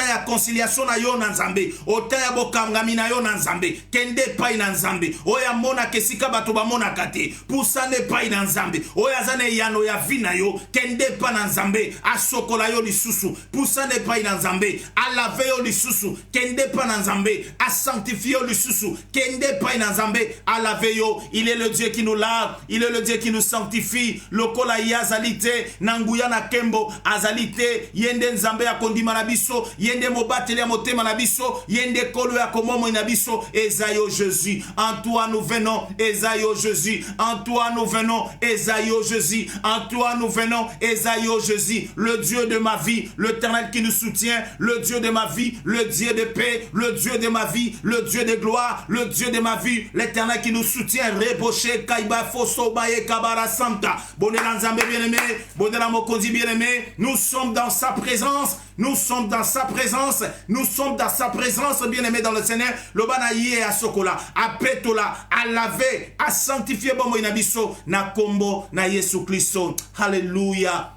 S1: ya conciliation na yo na nzambe, au temps ya bokangami na yo na nzambe, kende pai na nzambe, oya mona kesika bato ba mona kate, pusane pai na nzambe, oya zane yano ya vina yo, kende pa na nzambe, asokola yo lisusu, poussane pa na nzambe, a laver yo lisusu, kende pa na nzambe, a sanctifier yo lisusu, kende pa na nzambe, a laver yo. Il est le Dieu qui nous lave, il est le Dieu qui nous sanctifie. Lokola yazalite, nanguya na kembo, azalite, yende nzambe ya kondima na biso, yende mobatele ya motema na biso, yende kolo ya komomo na biso. Esaïo Jésus, en toi nous venons, Esaïo Jésus, en toi nous venons, Esaïo Jésus, en toi nous venons, Esaïo Jésus, le Dieu de ma vie, l'Éternel qui nous soutient, le Dieu de ma vie, le Dieu de paix, le Dieu de ma vie, le Dieu de gloire, le Dieu de ma vie, l'Éternel qui nous soutient. Reboché, Kaiba, Fosso, Baye, Kabara, Santa. Bonela Nzambe bien-aimé, Bonela Mokondi bien-aimé, nous sommes dans sa présence. Nous sommes dans sa présence. Nous sommes dans sa présence, bien-aimé dans le Seigneur. Le banaye à sokola, à petola, à laver, à sanctifier bomo inabiso, na kombo, na Yesu Christo. Alléluia.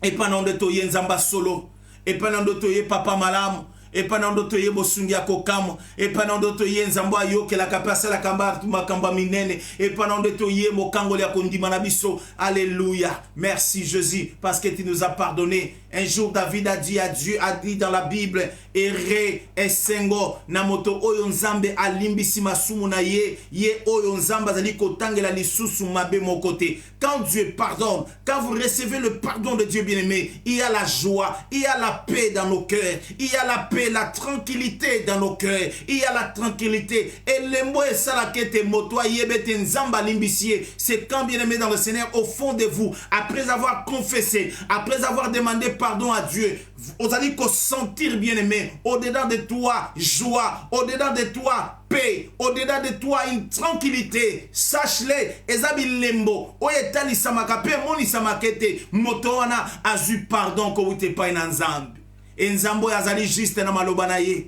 S1: Et pendant de toye nzamba solo, et pendant de toye papa malamu, et pendant de toye bosungia kokamo, et pendant de toye nzamba yo ke la kapasa la kamba makamba minene, et pendant de toye mokango ya kondima na biso. Alléluia. Merci Jésus parce que tu nous as pardonné. Un jour David a dit à Dieu, a dit dans la Bible, ere esengo namoto oyo nzambe alimbisi masumu na ye oyo nzamba zali kotangela lisusu mabe mon côté. Quand Dieu pardonne, quand vous recevez le pardon de Dieu bien-aimé, il y a la joie, il y a la paix dans nos cœurs, il y a la paix, la tranquillité dans nos cœurs, il y a la tranquillité. Et le mot est salakete motoa yebete nzamba limbisie. C'est quand bien-aimé dans le Seigneur, au fond de vous, après avoir confessé, après avoir demandé pardon à Dieu, vous allez sentir bien-aimé, au-dedans de toi, joie, au-dedans de toi, paix, au-dedans de toi, une tranquillité. Sache-le, ezabi lembo, oyetali samakape, moni samakete, motoana, azu pardon, ko wite pa inanzambi. Et nzambo yazali juste na maloba na ye.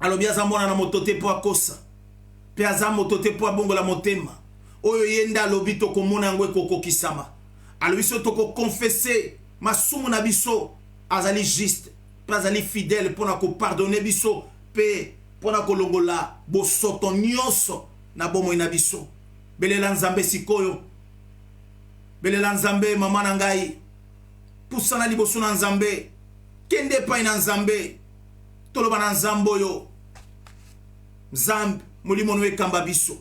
S1: Alobi azambona na motote po akosa. Pe azam motote po abongola motema. Oyo yenda alobi toko mona ngwe koko kisama. Alobi so toko confesser masumu na biso azali juste, pe azali fidèle pona ko pardonner biso, pe pona ko longola bosoto nyonso na bomo na biso. Belela nzambe sikoyo. Belela nzambe mama na ngai. Pusana liboso na nzambe. Kende pa ina nzambe. Toloba na nzambo yo. Nzambe mulimo no ekamba biso.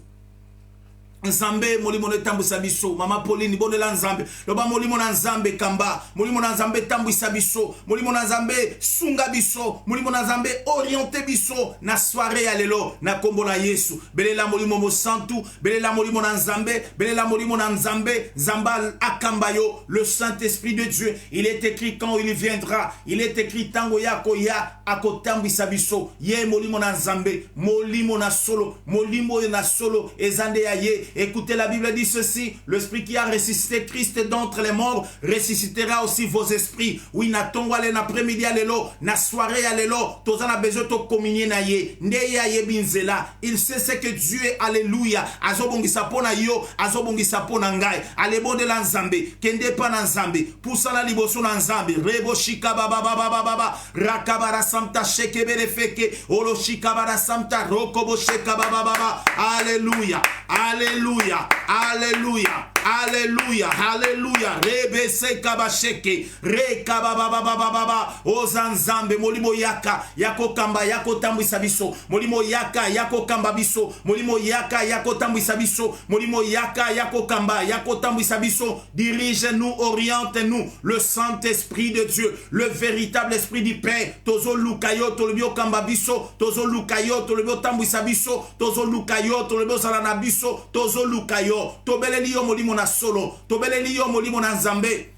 S1: Nzambe molimo ne tambwisa biso. Mama Pauline bonela Nzambe loba molimo na Nzambe kamba, molimo na Nzambe tambwisa biso, molimo na Nzambe sunga biso, molimo na Nzambe oriente biso na soirée ya lelo na kombo na Yesu. Belela molimo mosantu, belela molimo na Nzambe, belela molimo na Nzambe, Zamba akamba yo, le Saint-Esprit de Dieu. Il est écrit quand il viendra, il est écrit tango yako ya akotambwisa biso. Ye molimo na Nzambe, molimo na solo, molimo na solo ezande ya ye. Écoutez, la Bible dit ceci: l'esprit qui a ressuscité Christ d'entre les morts ressuscitera aussi vos esprits. Oui, na tongo ale na après-midi alelo, na soirée alelo, toza na besoin to communier na ye. Ndeya ye binzela. Il sait ce que Dieu est, alléluia. Azobongisa pona yo, azobongisa pona ngai. Alebo de la Nzambe, kende pa na Nzambe, pusala liboso na Nzambe. Rebo shika baba baba baba, rakabara samta shekebere feke, olo shika bara samta rokobo sheka baba baba. Alléluia. Alléluia, alléluia, alléluia, alléluia. Rebese kabasheke, rekabababababa. Ozanzambe molimo yaka, yako kamba, yako tambwisa biso. Molimo yaka, yako kamba biso. Molimo yaka, yako tambwisa biso. Molimo yaka, yako kamba, yako tambwisa biso. Dirige-nous, oriente-nous, le Saint-Esprit de Dieu, le véritable Esprit du Père. Tozo lukayo, tolobio kamba biso. Tozo lukayo, tolobio tambwisa biso. Tozo lukayo, tolobio salana biso. Tozo lukayo, tobeleli yo molimo na solo, tobeleli yo molimo na Nzambe,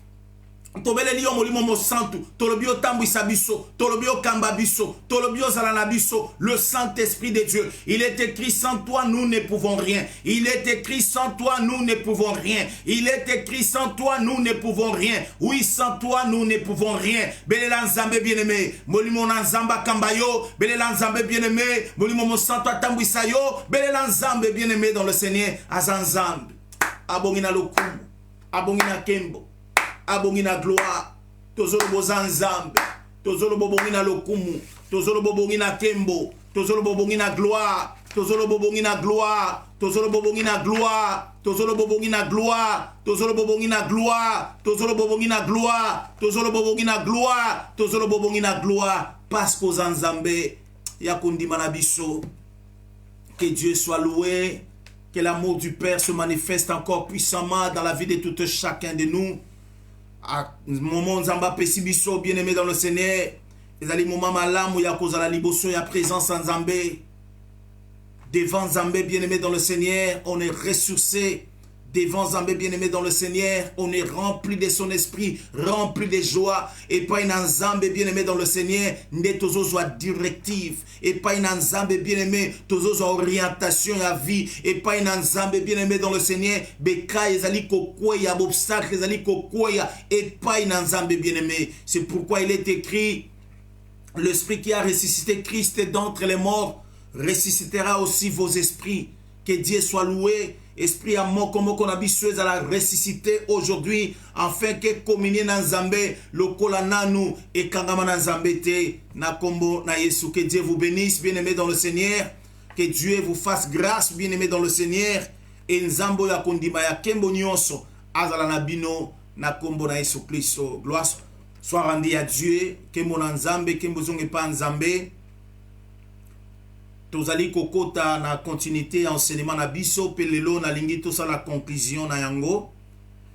S1: tobeleli yo molimo mosantu, tolobio tambwisa biso, tolobio kamba biso, tolobio zalana biso, le Saint-Esprit de Dieu. Il est écrit sans toi nous ne pouvons rien. Il est écrit sans toi nous ne pouvons rien. Il est écrit sans toi nous ne pouvons rien. Oui, sans toi nous ne pouvons rien. Belela Nzambe bien-aimé, molimo na Nzamba kamba yo, belela Nzambe bien-aimé, molimo mosantu tambwisa yo, belela Nzambe bien-aimé dans le Seigneur. Azanzambe abongina lokumu, abongina kembo, abongina gloire, tozolo bozanzambe, tozolo bobongina lokumu, tozolo bobongina kembo, tozolo bobongina gloire, tozolo bobongina gloire, tozolo bobongina gloire, tozolo bobongina gloire, tozolo bobongina gloire, tozolo bobongina gloire, tozolo bobongina gloire, tozolo bobongina gloire, parce qu'aux Nzambe yakundima na biso. Que Dieu soit loué, que l'amour du Père se manifeste encore puissamment dans la vie de tout chacun de nous. À moment Nzamba pesibiso, bien-aimé dans le Seigneur, les ali moment malamu ya kozala liboso ya présence en Nzambe. Devant Nzambe, bien-aimé dans le Seigneur, on est ressourcé. Devant Nzambe, bien-aimé dans le Seigneur, on est rempli de son esprit, rempli de joie. Et pas une Nzambe, bien-aimé dans le Seigneur, n'est toujours soit directive. Et pas une Nzambe, bien-aimé, toujours orientation à vie. Et pas une Nzambe, bien-aimé dans le Seigneur, beka ezali kokoya, obstacle ezali kokoya. Et pas une Nzambe, bien-aimé. C'est pourquoi il est écrit, l'esprit qui a ressuscité Christ d'entre les morts ressuscitera aussi vos esprits. Que Dieu soit loué. Esprit à mort comme on a bisoué à la ressuscité aujourd'hui, afin que communier dans Nzambe, le kolananu et kangama dans Nzambe te, na kombo na Yesu. Que Dieu vous bénisse, bien-aimé dans le Seigneur. Que Dieu vous fasse grâce, bien-aimé dans le Seigneur. Et Nzambo ya kondima ya kembo nyonso, azala na bino, na kombo na Yesu Christo. Gloire soit rendue à Dieu, kembo na Nzambe, kembo zonge pa Nzambe. Tozali kokota na continuité enseignement na biso pelelo na lingi to sa la conclusion na yango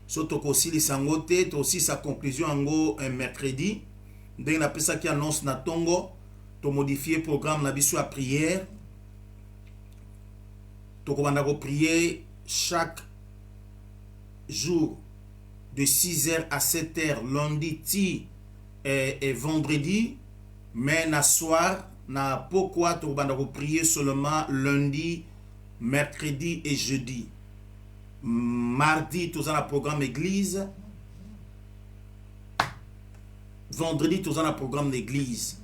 S1: so tokosili sango te to aussi sa conclusion yango un mercredi ndenge na pesa ki annonce na tongo to modifier programme na biso à prière to kobanda ko prier chaque jour de 6h à 7h lundi ti et vendredi mais na soir na pourquoi tu vas prier seulement lundi, mercredi et jeudi. Mardi, tu as un programme église. Vendredi, tu as un programme d'église.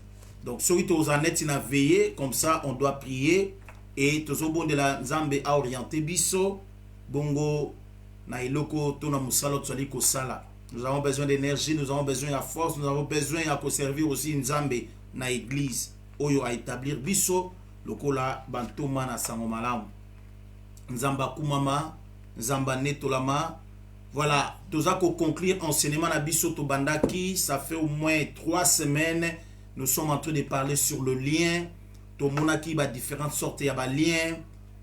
S1: Donc, celui qui tu as net, tu as veillé, comme ça, on doit prier. Et tu as bon de la Nzambe à orienter biso. Bongo, na iloko, tu na musalo, tu as sala. Nous avons besoin d'énergie, nous avons besoin de force, nous avons besoin de servir aussi Nzambe na église. Oyo a établir biso lokola bantoma na sango malamu nzamba kumama nzamba netolama. Voilà, toza ko conclure enseignement na biso to bandaki, ça fait au moins 3 semaines nous sommes en train de parler sur le lien to monaki ba différentes sortes ya ba lien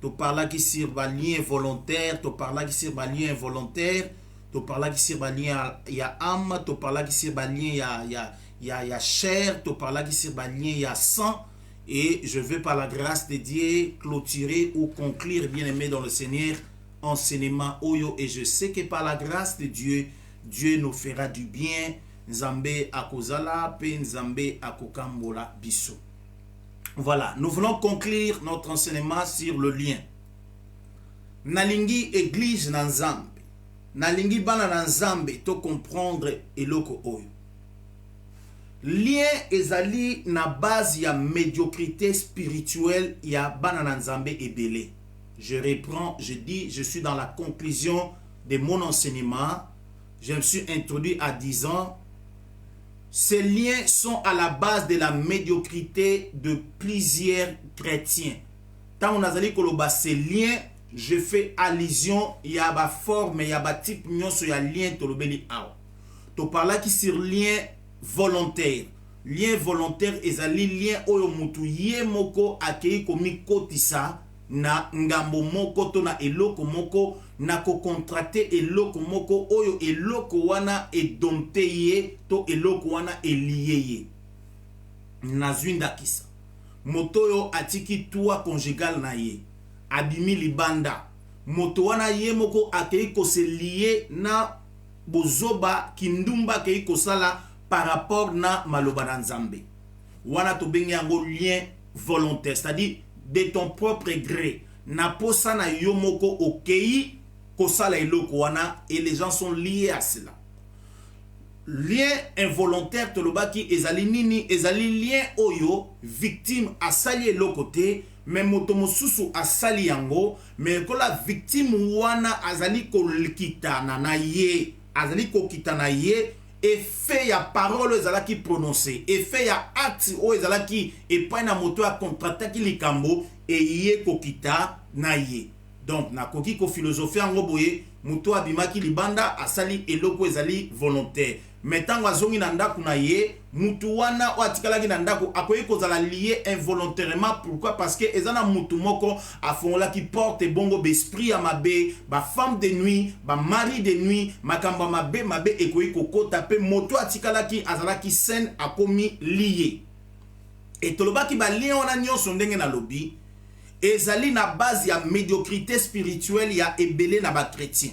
S1: to parla qui sur lien volontaire, to parla qui sur lien involontaire, to parla qui sur lien ya âme, to parla qui sur lien ya chair, to parla qui sur lien ya sang. Et je veux par la grâce de Dieu clôturer ou conclure, bien aimé dans le Seigneur, enseignement Oyo. Et je sais que par la grâce de Dieu, Dieu nous fera du bien. Nzambe akozala, pe Nzambe akokambola biso. Voilà, nous voulons conclure notre enseignement sur le lien. Nalingi église na Nzambe. Nalingi bana na Nzambe to comprendre eloko Oyo. Lien ezali na base ya médiocrité spirituelle ya bana Nzambe ebele. Je reprends, je dis, je suis dans la conclusion de mon enseignement. Je me suis introduit à 10 ans. Ces liens sont à la base de la médiocrité de plusieurs chrétiens. Tant on a dit que ces liens, je fais allusion, il y a ba forme, il y a ba type nyonso ya lien to lobeli aw. To parla qui sur lien volontaire. Lien volontaire ezali lien oyo mutu ye moko akei komi kotisa na ngambo moko to na eloko moko na ko contracter eloko moko oyo eloko wana edomte ye to eloko wana elie ye. Nazwinda kisa. Moto yo atiki tua conjugal na ye. Abimi libanda. Moto wana ye moko akei ko se lié na bozoba kindumba kei ko sala par rapport na maloba na Nzambe. Wana to bengi yango lien volontaire, c'est-à-dire de ton propre gré. Na posa na yo moko okei ko sala eloko wana et les gens sont liés à cela. Lien involontaire tolobaki ezali nini, ezali lien oyo victime asali eloko te, mais moto mosusu asali yango, mais ko la victime wana azali ko kitana na ye, azali ko kitana ye. Effet ya parole ezalaki prononcé, effet ya acte o ezalaki epai na moto a contractaki likambo e ye kokita na ye. Donc na koki ko philosophie yango boye moto abimaki libanda asali eloko ezali volontaire. Metango azongi na ndako na ye, mutu wana o atikalaki na ndako akoyi kozala lié involontairement. Pourquoi? Parce que ezana mutu moko afongola ki porte bongo besprit ya mabe, ba femme de nuit, ba mari de nuit, makamba mabe ekoyi kokota pe moto atikalaki azalaki sen akomi lié. Et tolobaki ba lien wana nyonso ndenge na lobi ezali na base ya médiocrité spirituelle ya ebele na ba chrétien.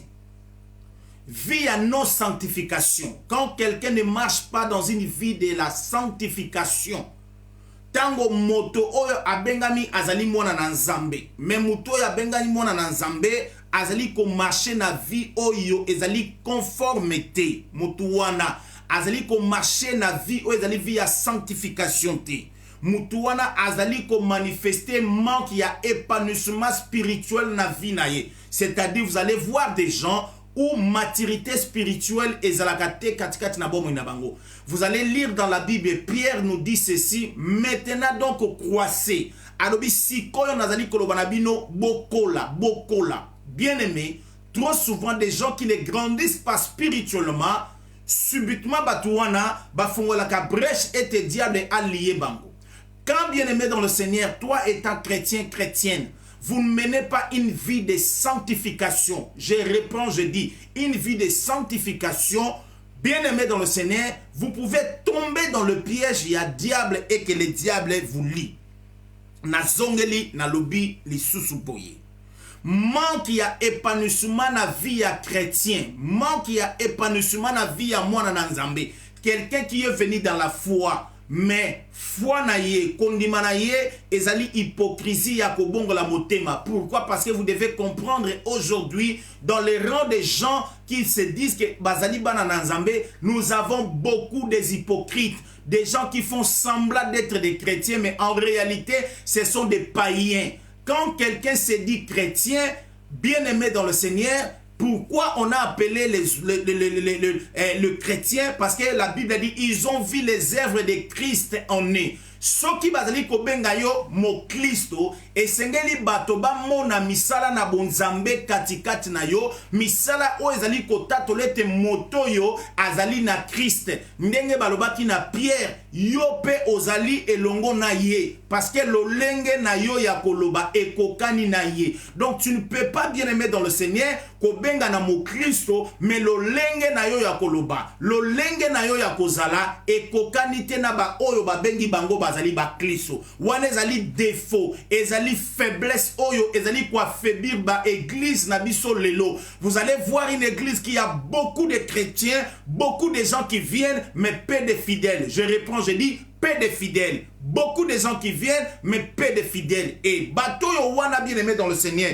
S1: Vie à non-sanctification. Quand quelqu'un ne marche pas dans une vie de la sanctification, tango moto oyo abengami azali mwana na Nzambe, mais moto oyo abengami mwana na Nzambe azali ko marcher na vie oyo ezali conformité. Moto wana azali ko marcher na vie oyo ezali vie ya sanctification te. Moto wana azali ko manifester manque ya épanouissement spirituel na vie na ye. C'est-à-dire vous allez voir des gens ou maturité spirituelle ezalakate katikati na bomo na bango. Vous allez lire dans la Bible, Pierre nous dit ceci, maintenant donc croissez. Alobi sikoyo nazali koloba na bino bokola. Bien aimé, trop souvent des gens qui ne grandissent pas spirituellement, subitement batouana bafongola ka brèche et te diable allié bango. Quand bien aimé dans le Seigneur, toi étant chrétien, chrétienne, vous ne menez pas une vie de sanctification. Je reprends, je dis, une vie de sanctification. Bien-aimé dans le Seigneur, vous pouvez tomber dans le piège, il y a diable et que le diable vous lie. Na zongeli, na lobi, li susuboye. Manque ya épanouissement na vie ya chrétien. Manque ya épanouissement na vie ya mwana na Nzambe. Quelqu'un qui est venu dans la foi. Mais foi na ye, kondima na ye, ezali hypocrisie ya kobongo la motema. Pourquoi? Parce que vous devez comprendre aujourd'hui, dans les rangs des gens qui se disent que bazali bana na Nzambe, nous avons beaucoup des hypocrites, des gens qui font semblant d'être des chrétiens, mais en réalité, ce sont des païens. Quand quelqu'un se dit chrétien, bien aimé dans le Seigneur, pourquoi on a appelé le chrétien? Parce que la Bible dit ils ont vu les œuvres de Christ en eux. Ce qui bazali ko benga yo mo Christo esengeli bato bamona misala na bonzambe katikati na yo, misala o ezali kotatola ete moto yo azali na Christ. Ndenge balobaki na Pierre, yo pe ozali elongo na ye, parce que lolenge na yo ya koloba ekokani na ye. Donc tu ne peux pas, bien aimé dans le Seigneur, kobenga na mo Kristo, mais lolenge na yo ya koloba, lolenge na yo ya kozala ekokani te na ba oyo babengi bango bazali ba Kristo. Wana ezali défaut, ezali faiblesse oyo ezali kwa faiblir ba église na biso lelo. Vous allez voir une église qui a beaucoup de chrétiens, beaucoup de gens qui viennent, mais peu de fidèles. Je réponds, je dis peu de fidèles. Beaucoup de gens qui viennent, mais peu de fidèles. Et bateau yo wana bien aimé dans le Seigneur,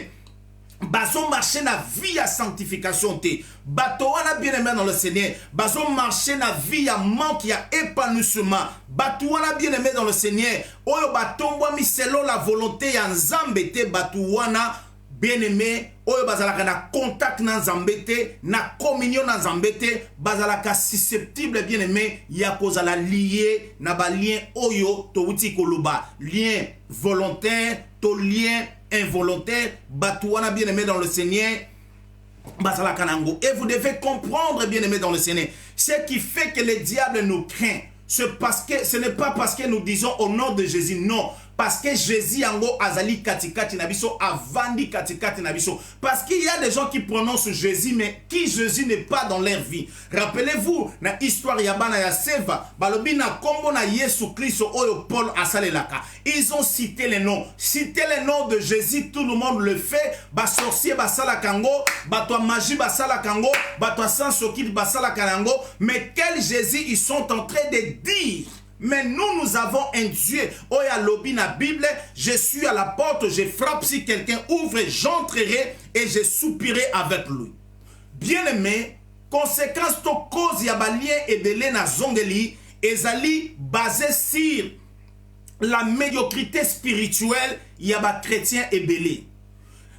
S1: bazo marcher na vie à sanctification te. Bato wana bien aimé dans le Seigneur, bazo marcher na vie à manque, ya épanouissement. Bato wana bien aimé dans le Seigneur, oyo batombo mi selon la volonté ya Nzambe te. Bato wana bien aimé, oyo bazalaka na contact na Nzambe te, na communion na Nzambe te, bazalaka susceptible bien aimé ya kozala lié na ba lien oyo to wuti koloba, lien volontaire to lien involontaire. Batouana bien aimé dans le Seigneur, bazalaka nango. Et vous devez comprendre bien aimé dans le Seigneur, ce qui fait que le diable nous craint, c'est parce que ce n'est pas parce que nous disons au nom de Jésus, non. Parce que Jésus yango azali katikati na biso, avandi katikati na biso. Parce qu'il y a des gens qui prononcent Jésus, mais qui Jésus n'est pas dans leur vie. Rappelez-vous, na histoire yabana ya Seva, balobi na kombo na Yesu Christo oyo Paul asalelaka. Ils ont cité les noms. Citer les noms de Jésus, tout le monde le fait. Ba sorcier basala kango, ba toi magie basala kango, ba toi sans sokit basala kango. Mais quel Jésus ils sont en train de dire? Mais nous avons un Dieu. Oya lobi na Bible, je suis à la porte, je frappe, si quelqu'un ouvre, j'entrerai et je soupirai avec lui. Bien aimé, conséquence to cause ya balien et belé na zongeli, ezali basé sur la médiocrité spirituelle ya ba chrétien et belé.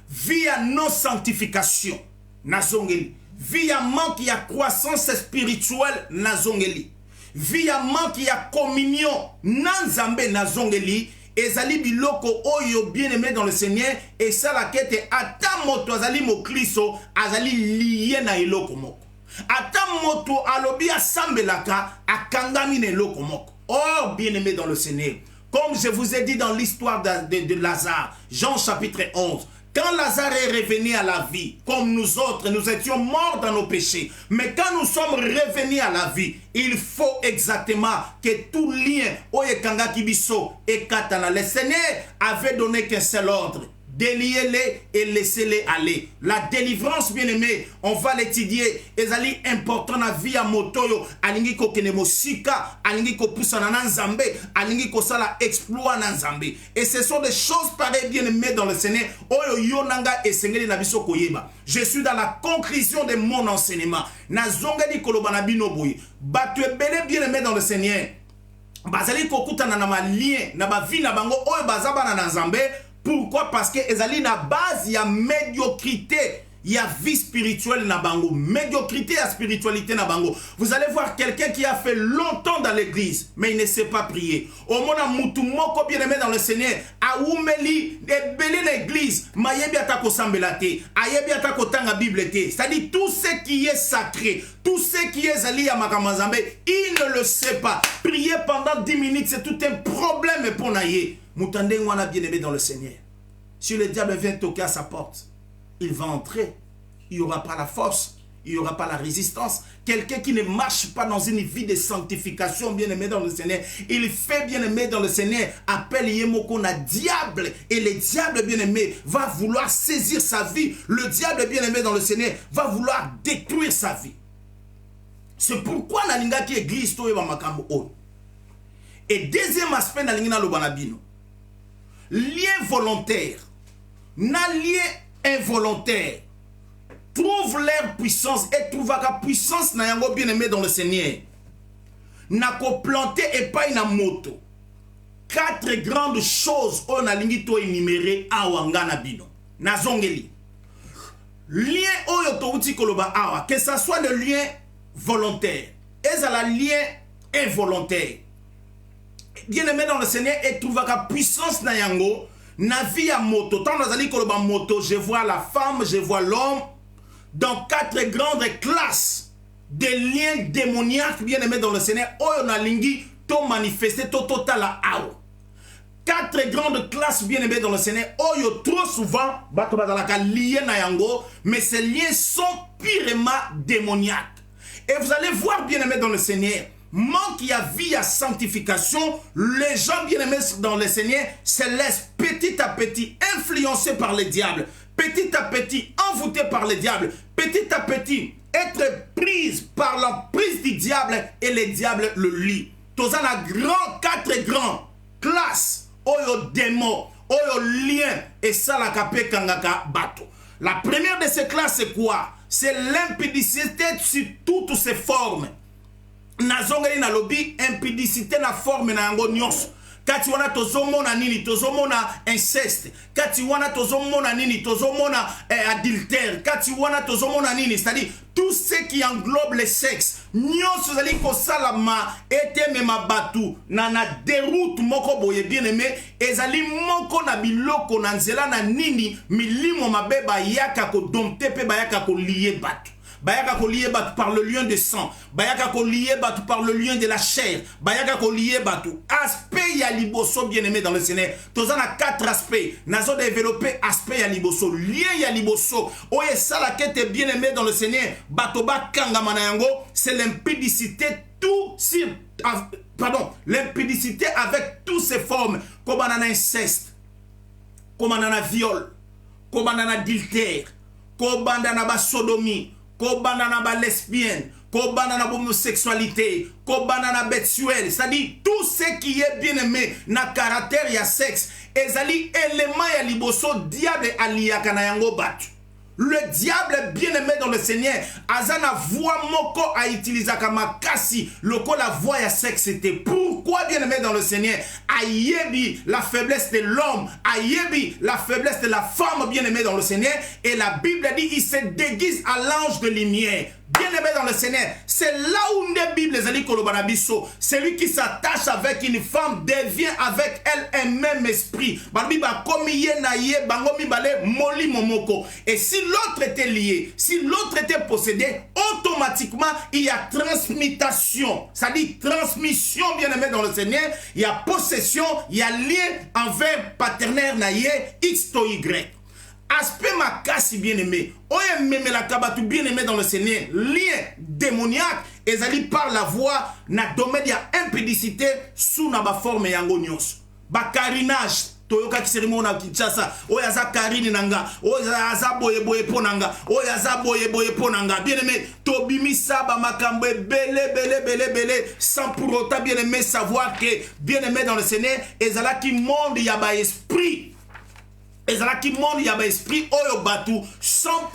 S1: Via non sanctification na zongeli, via manque ya croissance spirituelle na zongeli, via manque ya communion nanzambe na zongeli, ezali biloko oyo bien aimé dans le Seigneur, et ça la kete ata moto azali mo Kristo azali lié na eloko moko, ata moto alobi asambelaka akangami na eloko moko. Oh bien aimé dans le Seigneur, comme je vous ai dit dans l'histoire de Lazare, Jean chapitre 11, quand Lazare est revenu à la vie, comme nous autres, nous étions morts dans nos péchés. Mais quand nous sommes revenus à la vie, il faut exactement que tout lien, Oyekanga Kibiso et Katana, le Seigneur avait donné qu'un seul ordre. Déliez-les et laissez-les aller. La délivrance, bien aimé, on va l'étudier. Ezali important na vie à motoyo. Alingi ko kenemo sika, alingi ko poussa na nzambe, alingi ko sala exploit na nzambe. Et ce sont des choses pareilles, bien aimé dans le Seigneur. Oyo yonanga esengeli na biso koyeba. Je suis dans la conclusion de mon enseignement. Na zongeli koloba na bino boy. Batu ebele bien aimé dans le Seigneur. Bazali kokuta na ma lien na ba vie na bango oyo bazaba na nzambe. Pourquoi? Parce que ezali na base, il y a médiocrité, il y a vie spirituelle na bango, médiocrité à spiritualité na bango. Vous allez voir quelqu'un qui a fait longtemps dans l'église, mais il ne sait pas prier. Au moment où mutu moko bien aimé dans le Seigneur, a oumeli ebele l'église, mayebi atako sambelate, ayebi atako tanga bible te. C'est-à-dire tout ce qui est sacré, tout ce qui est zali à makamazambe, il ne le sait pas. Prier pendant 10 minutes, c'est tout un problème pour naïe. Moutande wana bien aimé dans le Seigneur. Si le diable vient toquer à sa porte, il va entrer. Il n'y aura pas la force, il n'y aura pas la résistance. Quelqu'un qui ne marche pas dans une vie de sanctification, bien aimé dans le Seigneur, il fait bien aimé dans le Seigneur, appelle Yemoko na diable. Et le diable bien aimé va vouloir saisir sa vie. Le diable bien aimé dans le Seigneur va vouloir détruire sa vie. C'est pourquoi na linga ki église to eba makambo o. Et deuxième aspect na linga na lobanabino. Lien volontaire, na lien involontaire, trouve leur puissance et trouve la puissance na yango bien aimé dans le Seigneur. Na ko planter et pas na moto. 4 grandes choses on a lingi to énumérer awanga na bino. Na zongeli. Lien oyo to uti koloba awa, que ça soit le lien volontaire, et ça la lien involontaire. Bien aimé dans le Seigneur, et trouve la puissance na yango na vie ya moto, tant nazali koloba moto, je vois la femme, je vois l'homme, dans 4 grandes classes de liens démoniaques, bien aimés dans le Seigneur, oyo na lingi, to manifesté, to totala ao. 4 grandes classes bien aimées dans le Seigneur, oyo trop souvent, bato bazalaka liés na yango, mais ces liens sont purement démoniaques. Et vous allez voir bien aimés dans le Seigneur, manque y a vie à sanctification, les gens bien aimés dans le Seigneur se laissent petit à petit influencés par le diable, petit à petit envoûtés par le diable, petit à petit être prise par la prise du diable et le diable le lit. Tous en a 4 grands classes. Oyo démon, oyo lien et ça la kapé kangaka bato. La première de ces classes c'est quoi? C'est l'impudicité sur toutes ses formes. Nazongeli na lobi impudicité na forme na yango nyonso. Kati wana tozomona nini, tozomona inceste. Kati wana tozomona nini, tozomona adultère. Kati wana tozomona nini, c'est-à-dire tout ce qui englobe le sexe. Nyonso zali kosalama ete mema batu na déroute moko boye bien aimé ezali moko na biloko na nzela na nini milimo mabeba yaka ko dompte pe bayaka ko lié batu. Bayaka ko lié batu par le lien de sang. Bayaka ko lié batu par le lien de la chair. Bayaka ko lié batu. Aspect ya liboso bien aimé dans le Seigneur. Tous en a 4 aspects. Nazo développer aspect ya liboso. Lien ya liboso. Oye sala kete bien aimé dans le Seigneur. Batoba kanga manayango. C'est l'impudicité tout sur. Pardon. L'impudicité avec toutes ses formes. Comme on a inceste. Comme on a viol. Comme on a adultère. Comme on a sodomie. Kobana ba lesbienne, kobana na homosexualité, kobana na bêtuelle, c'est-à-dire tout ce qui est bien aimé na caractère ya sexe, ezali élément ya liboso diable aliyaka na yango batu. Le diable bien aimé dans le Seigneur, azana voix moko a utilisé comme kasi, loko la voix ya sexe c'était pourquoi bien aimé dans le Seigneur, ayebi la faiblesse de l'homme, ayebi la faiblesse de la femme bien aimé dans le Seigneur, et la Bible dit il se déguise à l'ange de lumière. Bien aimé dans le Seigneur, c'est là où la Bible est kolobanabiso. Celui qui s'attache avec une femme devient avec elle un même esprit. Et si l'autre était lié, si l'autre était possédé, automatiquement il y a transmutation. Ça dit transmission, bien aimé dans le Seigneur. Il y a possession, il y a lien envers partenaire naïe X to Y. Aspect makasi bien aimé, oye meme la kabatu bien aimé dans le Seigneur, lien démoniaque, ezali par la voix na domaine ya impudicité sous na ba forme yango nyonso. Ba carinage, toyoka kiserimo na Kinshasa, oye aza karine nanga, oye aza boye boye ponanga, oye aza boye boye ponanga, bien aimé, tobimisa ba makambo belé, sans pour autant bien aimé savoir que bien aimé dans le Seigneur, ezala ki monde ya ba esprit. Et ça qui monde y a esprit oyo batu sans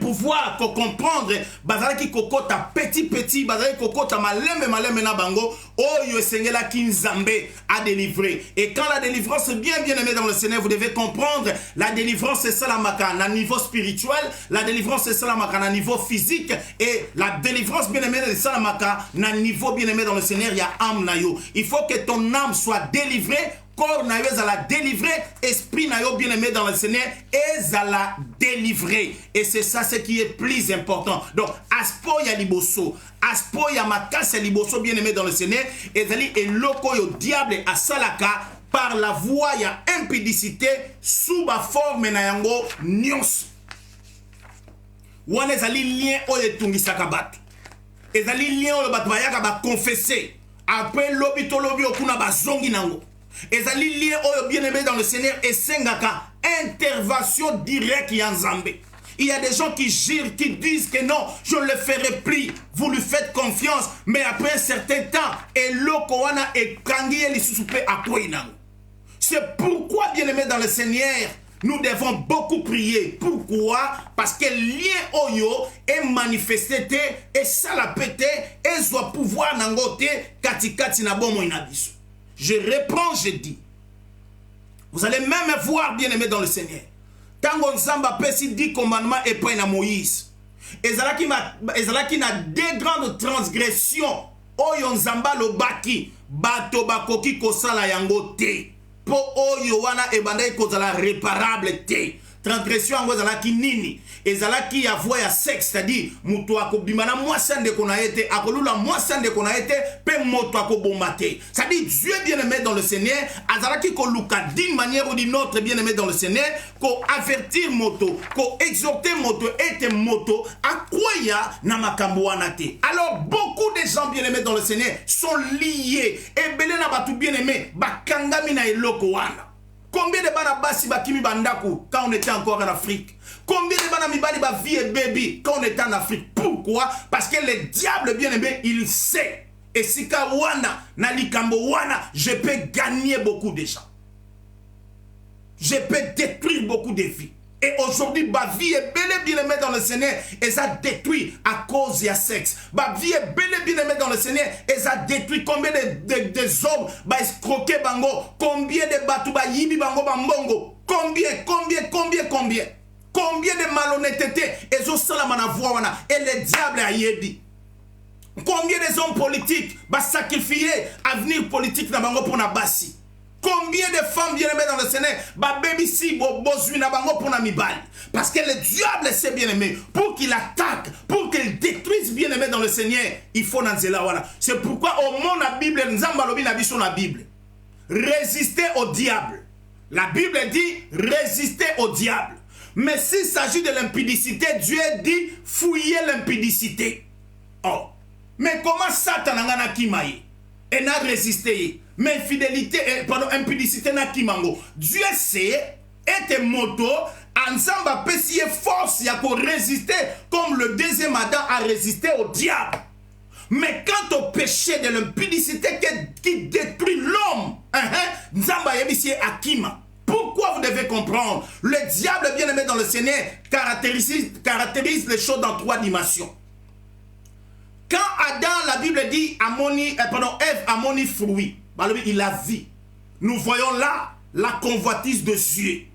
S1: pouvoir comprendre bazala ki kokota petit bazala ki kokota malembe na bango oyo esengela ki nzambe a délivrer. Et quand la délivrance est bien aimée dans le Seigneur, vous devez comprendre la délivrance c'est ça la makana à niveau spirituel, la délivrance c'est ça la makana à niveau physique, et la délivrance bien aimée c'est ça la makana à niveau bien aimé dans le Seigneur, il y a âme na yo. Il faut que ton âme soit délivrée. Corps na yo la délivrer, esprit na yo bien aimé dans le Seigneur et la délivrer. Et c'est ça ce qui est plus important. Donc aspo ya liboso, aspo ya makasa liboso bien aimé dans le Seigneur, et zali et loko yo diable a salaka par la voie ya impudicité sous ba forme na yango nyons. Wana zali lien oyo tungisaka batu. Ezali lien oyo batu bayaka ba confesser. Après lobi to lobi okuna ba zongi nango. Et ça lié au bien-aimé dans le Seigneur et sengaka intervention directe Yanzambe. Il y a des gens qui girent, qui disent que non, je ne le ferai plus. Vous lui faites confiance, mais après un certain temps, et l'okoana et kangi et l'issoupe à Kouinang. C'est pourquoi, bien-aimé dans le Seigneur, nous devons beaucoup prier. Pourquoi? Parce que le lien oyo est manifesté et ça la pété et soit pouvoir nangote katikati na bomo inabiso. Je reprends, je dis. Vous allez même voir, bien aimé dans le Seigneur. Quand on s'en pesi 10 commandements et prennent à Moïse. Et ça qui n'a des grandes transgressions. Oyon zamba lo baki. Bato bakoki kosala yango te. po oyo wana ebandaki kozala réparable te. Transgression yango ezalaki nini? Ezalaki ya voie ya sexe, c'est-à-dire moto akobima na mwasi ndeko na ye te, akolula mwasi ndeko na ye te, pe moto akoboma te. C'est-à-dire Dieu bien-aimé dans le Seigneur azalaki koluka d'une manière ou d'une autre bien-aimé dans le Seigneur ko avertir moto, ko exhorter moto ete moto akwaya na makambo wana te. Alors beaucoup de gens bien-aimés dans le Seigneur sont liés et belé na batu bien-aimé bakangami na eloko wana. Combien de bana basi bakimi bandaku quand on était encore en Afrique? Combien de bana mibali ba vie et baby quand on était en Afrique? Pourquoi? Parce que le diable bien-aimé, il sait. Et si kawana na likambo wana, je peux gagner beaucoup de gens. Je peux détruire beaucoup de vies. Et aujourd'hui, ma vie est bel et bien aimée dans le Seigneur et ça détruit à cause du sexe. Ma vie est bel et bien aimée dans le Seigneur et ça détruit combien de hommes va escroquer bango, combien de batou va yibi bango bambongo, combien de malhonnêteté et et le diable a yebi. Combien de hommes politiques va sacrifier avenir politique na bango pour na basi. Combien de femmes bien-aimées dans le Seigneur ba baby si bozui na bango pour na mibali. Parce que le diable c'est bien-aimé. Pour qu'il attaque, pour qu'il détruise bien-aimé dans le Seigneur, il faut nanzela wana. C'est pourquoi au monde la Bible, nzamba lobi na biso na Bible. Résister au diable. La Bible dit résister au diable. Mais s'il s'agit de l'impudicité, Dieu dit fouiller l'impudicité. Oh. Mais comment Satan n'a kimaye et n'a résisté? Mais infidélité, pardon, impudicité n'a kimango. Dieu sait, et tes motos, ensemble a pécié force, il y a pour résister, comme le deuxième Adam a résisté au diable. Mais quant au péché de l'impudicité qui détruit l'homme, Nzamba yebisi akima. Pourquoi vous devez comprendre? Le diable bien-aimé dans le Seigneur caractérise les choses dans trois dimensions. Quand Adam, la Bible dit, Ève a moni fruit, il a vu. Nous voyons là la convoitise de Dieu.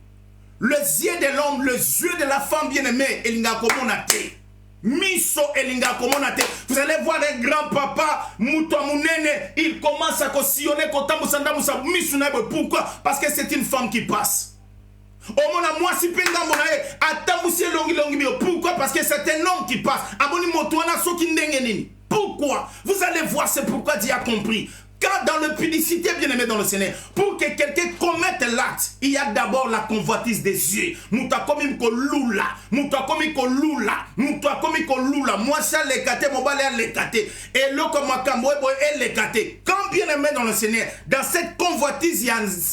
S1: Le yeux de l'homme, le yeux de la femme bien-aimée, elinga komonate. Miso elinga komonate. Vous allez voir les grands-papas, Mouto Mounene, il commence à sillonner kotamusanda musa misuna. Pourquoi? Parce que c'est une femme qui passe. Omona moi si penga monae atamusie longi longi bio. Pourquoi? Parce que c'est un homme qui passe. Aboni motoana soki ndenge nini. Pourquoi? Vous allez voir, c'est pourquoi Dieu a compris. Quand dans l'impudicité bien-aimé dans le Seigneur, pour que quelqu'un commette l'acte, il y a d'abord la convoitise des yeux. Moutakomi ko lula, moutakomi ko lula, moutakomi ko lula. Moi ça l'écarté, mon balai l'écarté. Et le comme makamboe est l'écarté. Quand bien-aimé dans le Seigneur, dans cette convoitise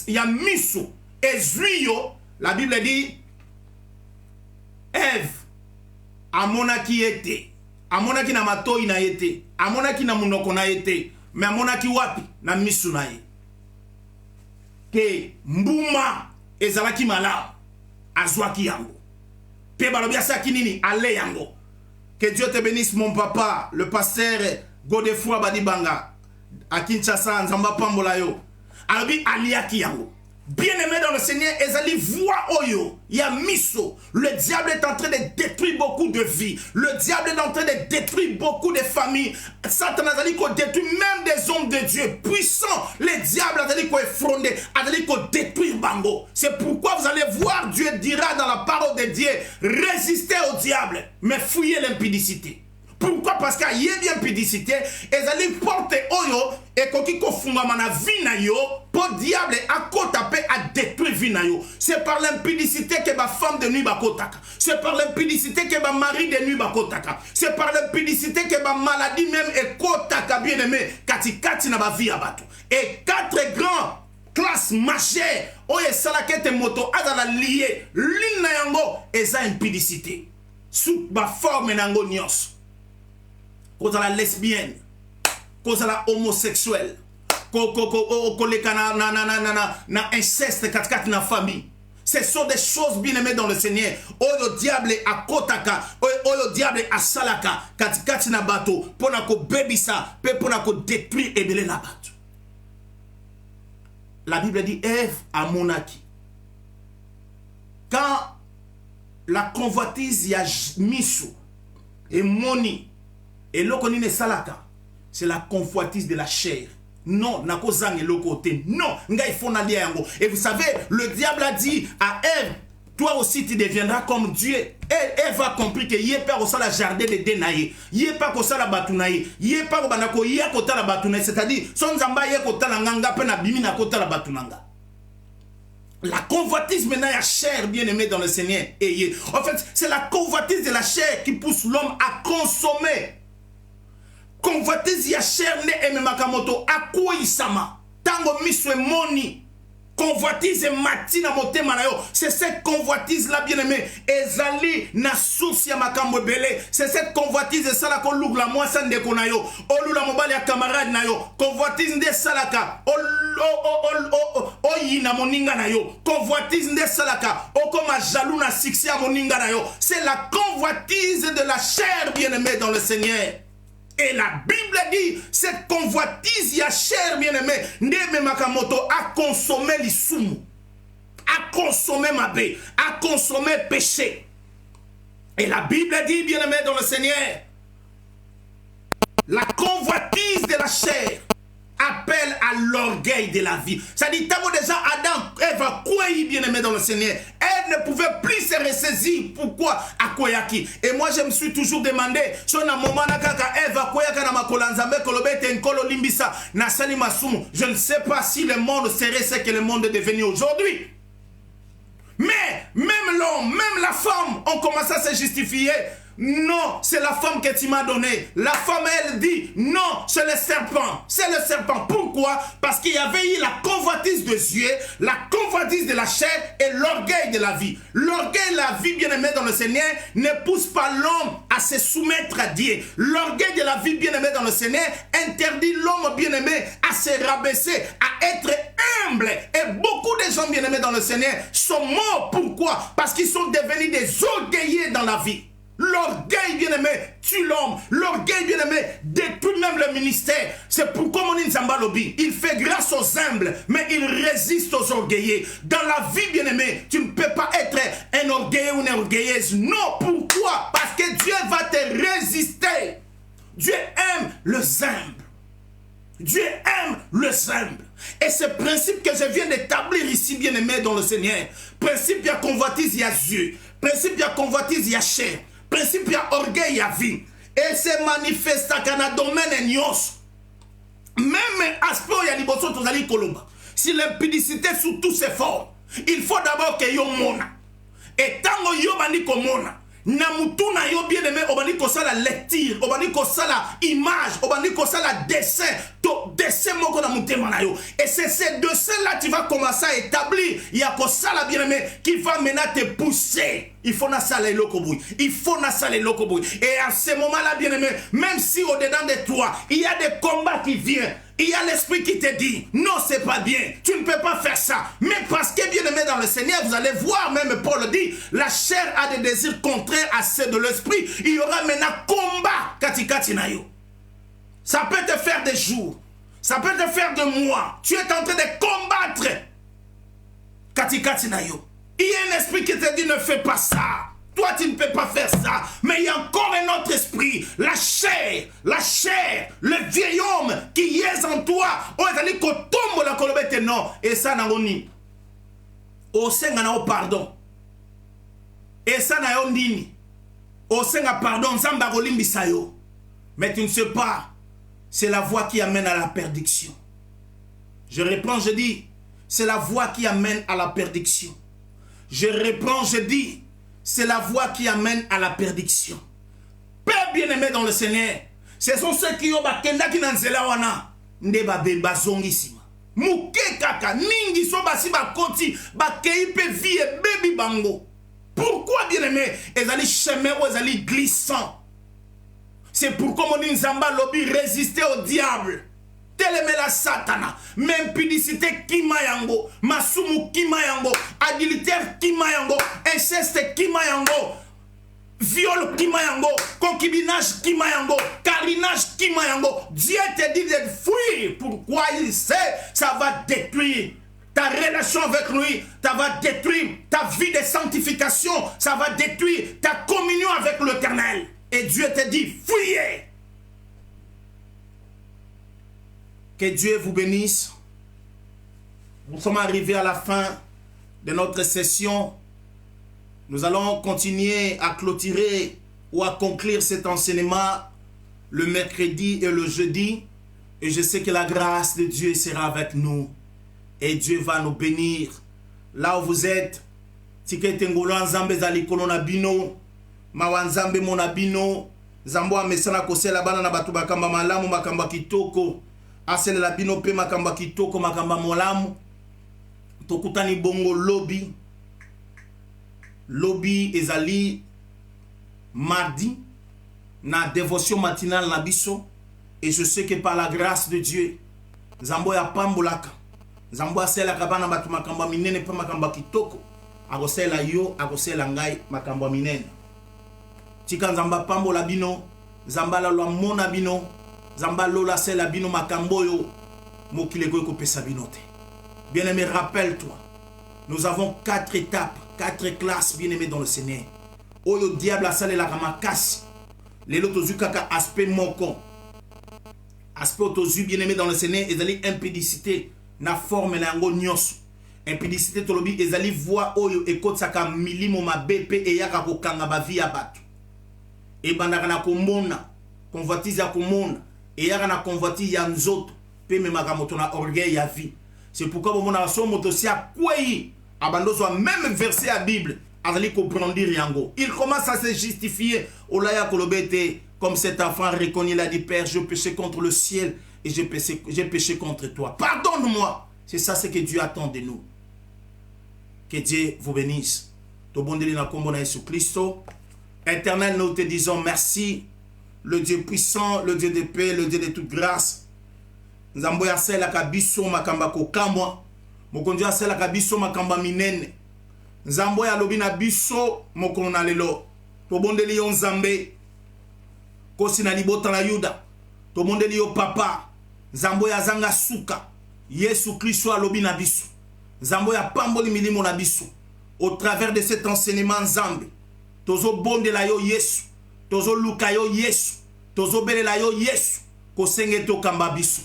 S1: il y a misu et zuyo. La Bible dit, Ève, amonaki ete, amonaki na matoi na ete, amonaki na munoko na ete, mais amonaki wapi na misu na ye. Ke mbuma ezalaki malamu, azwaki yango. Pe balobia saki nini, ale yango. Que Dieu te bénisse mon papa, le pasteur Godefroy Badibanga, à Kinshasa, Nzamba Pambola yo. Alobi aliaki yango. Bien-aimé dans le Seigneur, Ezali voit Oyo, il y a Miso. Le diable est en train de détruire beaucoup de vies. Le diable est en train de détruire beaucoup de familles. Satan a dit qu'on détruit même des hommes de Dieu puissants. Le diable a dit qu'on est frondé, a dit qu'on détruit Bango. C'est pourquoi vous allez voir, Dieu dira dans la parole de Dieu, résistez au diable, mais fouillez l'impudicité. Pourquoi? Parce qu'il y a bien impudicité. Ezali porte Oyo et koki ko fungama na vie na yo pour diable a kotapé à détruire vie na yo. C'est par l'impudicité que ma femme de nuit ba kotaka. C'est par l'impudicité que ma mari de nuit ba kotaka. C'est par l'impudicité que ma maladie même est kotaka bien aimé kati kati na ba vie abato. Et quatre grands classes majeures oye salakete moto azala lié l'une na yango eza impudicité. Sous ba forme nango nyos. Cause à la lesbienne, cause à la homosexuelle, na inceste kat na famille. Ce sont des choses bien aimées dans le Seigneur. Oyo diable a kotaka, oyo diable a salaka, kat na bato, pona ko bebisa, pe pona ko détruire et belé na bato. La Bible dit Ève a monaki. Quand la convoitise y a misu et moni. Et l'okonine salaka, c'est la convoitise de la chair. Non, nakozang eloko te. Non, ngai fona lia yango. Et vous savez, le diable a dit à Ève, toi aussi tu deviendras comme Dieu. Et Ève a compris que yé pas au la jardin de Denaye, yé pas au la batunaye, yé pas au banako yé kota la batunaye, c'est-à-dire son zamba yé kota la nganga pe na bimi na kota la batunanga. La convoitise maintenant la chair bien-aimée dans le Seigneur. Et en fait, c'est la convoitise de la chair qui pousse l'homme à consommer. Convoitise ya chair ne eme makamoto akoi sama. Tango miswe moni. Convoitise matina motema na yo. C'est cette convoitise là bien-aimé. Ezali na source ya makambo belé. C'est cette convoitise de salaka lugla moi sande ko na yo. Olula mobali ya camarade na yo. Convoitise de salaka oyina moninga na yo. Convoitise de salaka okoma jaloux na succès ya moninga na yo. C'est la convoitise de la chair bien-aimé dans le Seigneur. Et la Bible dit, cette convoitise ya chair bien-aimé, Ndeme Makamoto a consommé l'issoum, a consommé ma paix, a consommé péché. Et la Bible dit, bien-aimé dans le Seigneur, la convoitise de la chair appelle à l'orgueil de la vie. Ça dit, t'as déjà Adam, Ève a quoi bien-aimé dans le Seigneur. Elle ne pouvait plus se ressaisir. Pourquoi Akoyaki? Et moi, je me suis toujours demandé, je ne sais pas si le monde serait ce que le monde est devenu aujourd'hui. Mais même l'homme, même la femme ont commencé à se justifier. Non, c'est la femme que tu m'as donnée. La femme, elle dit, non, c'est le serpent. C'est le serpent. Pourquoi? Parce qu'il y avait eu la convoitise de Dieu, la convoitise de la chair et l'orgueil de la vie. L'orgueil de la vie, bien-aimé dans le Seigneur, ne pousse pas l'homme à se soumettre à Dieu. L'orgueil de la vie, bien-aimé dans le Seigneur, interdit l'homme, bien-aimé, à se rabaisser, à être humble. Et beaucoup de gens, bien-aimés dans le Seigneur, sont morts. Pourquoi? Parce qu'ils sont devenus des orgueillés dans la vie. L'orgueil, bien-aimé, tue l'homme. L'orgueil, bien-aimé, détruit même le ministère. C'est pourquoi mon Nzamba Lobi, il fait grâce aux humbles, mais il résiste aux orgueillés. Dans la vie, bien-aimé, tu ne peux pas être un orgueilleux ou une orgueilleuse. Non, pourquoi? Parce que Dieu va te résister. Dieu aime le humble. Dieu aime le humble. Et ce principe que je viens d'établir ici, bien-aimé, dans le Seigneur, principe, il y a convoitise, il y a Dieu. Principe, il y a convoitise, il y a chair. Principe, il y a orgueil, il y a vie. Et c'est manifeste dans le domaine nyos. Même aspect, il y a des bossos, tu as dit Colomba. Si l'impudicité sous tous ses formes, il faut d'abord que yo mona. Et tant que yo bani ko mona, namutuna yo bien aimé, obani ko ça la lecture, obani ko ça la image, obani ko ça la dessin, to dessin moko na mutema na yo. Et c'est ces dessins-là tu vas commencer à établir. Il y a ko ça la bien aimé qui va maintenant te pousser. Il faut na ça les lokoboui. Il faut na ça les lokoboui. Et à ce moment-là bien aimé, même si au-dedans de toi, il y a des combats qui viennent. Il y a l'esprit qui te dit, non, c'est pas bien, tu ne peux pas faire ça. Mais parce que bien aimé dans le Seigneur, vous allez voir, même Paul dit, la chair a des désirs contraires à ceux de l'esprit. Il y aura maintenant combat, katikati na yo. Ça peut te faire des jours, ça peut te faire des mois. Tu es en train de combattre, katikati na yo. Il y a un esprit qui te dit, ne fais pas ça. Toi, tu ne peux pas faire ça. Mais il y a encore un autre esprit. La chair, le vieil homme qui est en toi. On est allé qu'on tombe la colobette, non. Et ça, n'a pas. Au senga na pardon. Et ça, n'a pas ndini. Au senga pardon, zamba golimbi sayo. Mais tu ne sais pas. C'est la voie qui amène à la perdition. Je reprends, je dis. C'est la voie qui amène à la perdition. Je reprends, je dis. C'est la voie qui amène à la perdition. Père bien-aimé dans le Seigneur, ce sont ceux qui ont bakenda ki nanzela wana ndeba beba zongisima. Muke kaka ningi so basi bakoti bakei pe vie baby bango. Pourquoi bien-aimé, ezali chemin ou ezali glissant. C'est pourquoi mon Nzamba Lobi résistait au diable. Télémé la satana, même pudicité kimayango, masumu kimayango, adultère kimayango, inceste kimayango, viol kimayango, concubinage kimayango, carinage kimayango. Dieu te dit de fuir. Pourquoi? Il sait, ça va détruire ta relation avec lui, ça va détruire ta vie de sanctification, ça va détruire ta communion avec l'Éternel. Et Dieu te dit, fuyez. Que Dieu vous bénisse. Nous sommes arrivés à la fin de notre session. Nous allons continuer à clôturer ou à conclure cet enseignement le mercredi et le jeudi. Et je sais que la grâce de Dieu sera avec nous. Et Dieu va nous bénir. Là où vous êtes, Tiketengolo Nzambe Zalikolo Nabino, Mawanzambe Monabino, Zambo Amesana Kosela Bana Nabatu Bakamba Malamu, Makamba Kitoko, Asele Labino Pe Makamba Kitoko, Makamba Molamu, Tokutani Bongo Lobby, Lobby Ezali, mardi, na dévotion matinale na biso. Et je sais que par la grâce de Dieu, Zambo ya Pambolaka, Zambo Asela Kabana Batu Makamba Minene Pe Makamba Kitoko, Agosela yo, Agosela ngai, Makamba Minene. Tika Nzamba Pambola bino, Zamba la mona bino, Zamba lola sela bino makambo yo, Mokile goy ko pesa binote. Bien-aimé, rappelle-toi, nous avons 4 étapes, 4 classes, bien-aimé dans le Seigneur. Oyo diable a salé la ramakasi. Les lotos kaka aspect moko. Aspect otozu bien-aimé dans le Seigneur, ezali impédicité na forme na yango nyonso. Impédicité tolobi ezali voix oyo ekotsaka milimo mabepe e yaka kokanga ba vie ya bato. E bandaka na komona, convoitise ya komona, e yaka na convoitise ya nzoto, pe memaka moto na orgueil ya vie. C'est pourquoi vous mona so moto si a kwei abandozo même verset à Bible azali ko brandir yango. Il commence à se justifier olaya kolobete comme cet enfant reconnaît, il a dit Père, je péché contre le ciel et j'ai péché contre toi. Pardonne-moi. C'est ça ce que Dieu attend de nous. Que Dieu vous bénisse. Éternel, nous te disons merci. Le Dieu puissant, le Dieu de paix, le Dieu de toute grâce. Nzambo ya sela kabiso makamba kokamwa. Mokonjo ya sela kabiso makamba minene. Nzambo ya lobi na biso mokono na lelo. Tobondeli yo Nzambe. Kosi na libota na Yuda. Tobondeli yo papa. Nzambo ya zanga suka. Yesu Kristo alobi na biso. Nzambo ya pamboli milimo na biso. Au travers de cet enseignement Nzambe. Tozo bondela yo Yesu. Tozo luka yo Yesu. Tozo belela yo Yesu. Kosenge to kamba biso.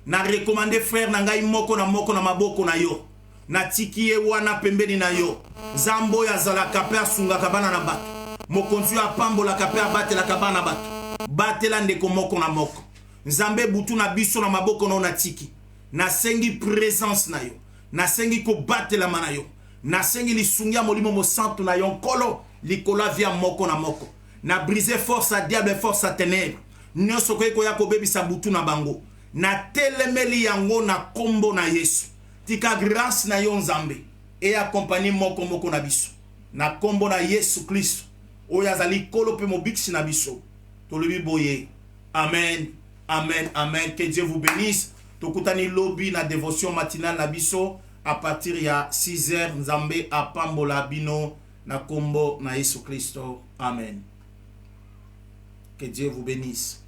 S1: Na recommandé frère na ngai moko na maboko na yo. Na tikiye wana pembeni na yo. Zambo ya zalaka pe asunga kabana na bato. Mokonzi ya pambola kape abatela kabana bato. Batela ndeko moko na moko. Nzambe butu na biso na maboko na tiki. Na sengi présence na yo. Na sengi ko batela mana yo. Na sengi lisungia molimo mo santo na yo nkolo likola via moko na moko. Na briser force à diable, force à ténèbres. Nyonso ko ya ko bebisa butu na bango. Na telemeli yango na kombo na Yesu. Tika grâce na yo Nzambe. Et accompagner moko na biso. Na kombo na Yesu Kristo. Oyazali kolo pe mobiksi na biso. Tolobi boye. Amen. Amen. Amen. Que Dieu vous bénisse. Tokutani lobby na dévotion matinale na biso. À partir ya 6h. Nzambe a pambola bino na kombo na Yesu Kristo. Amen. Que Dieu vous bénisse.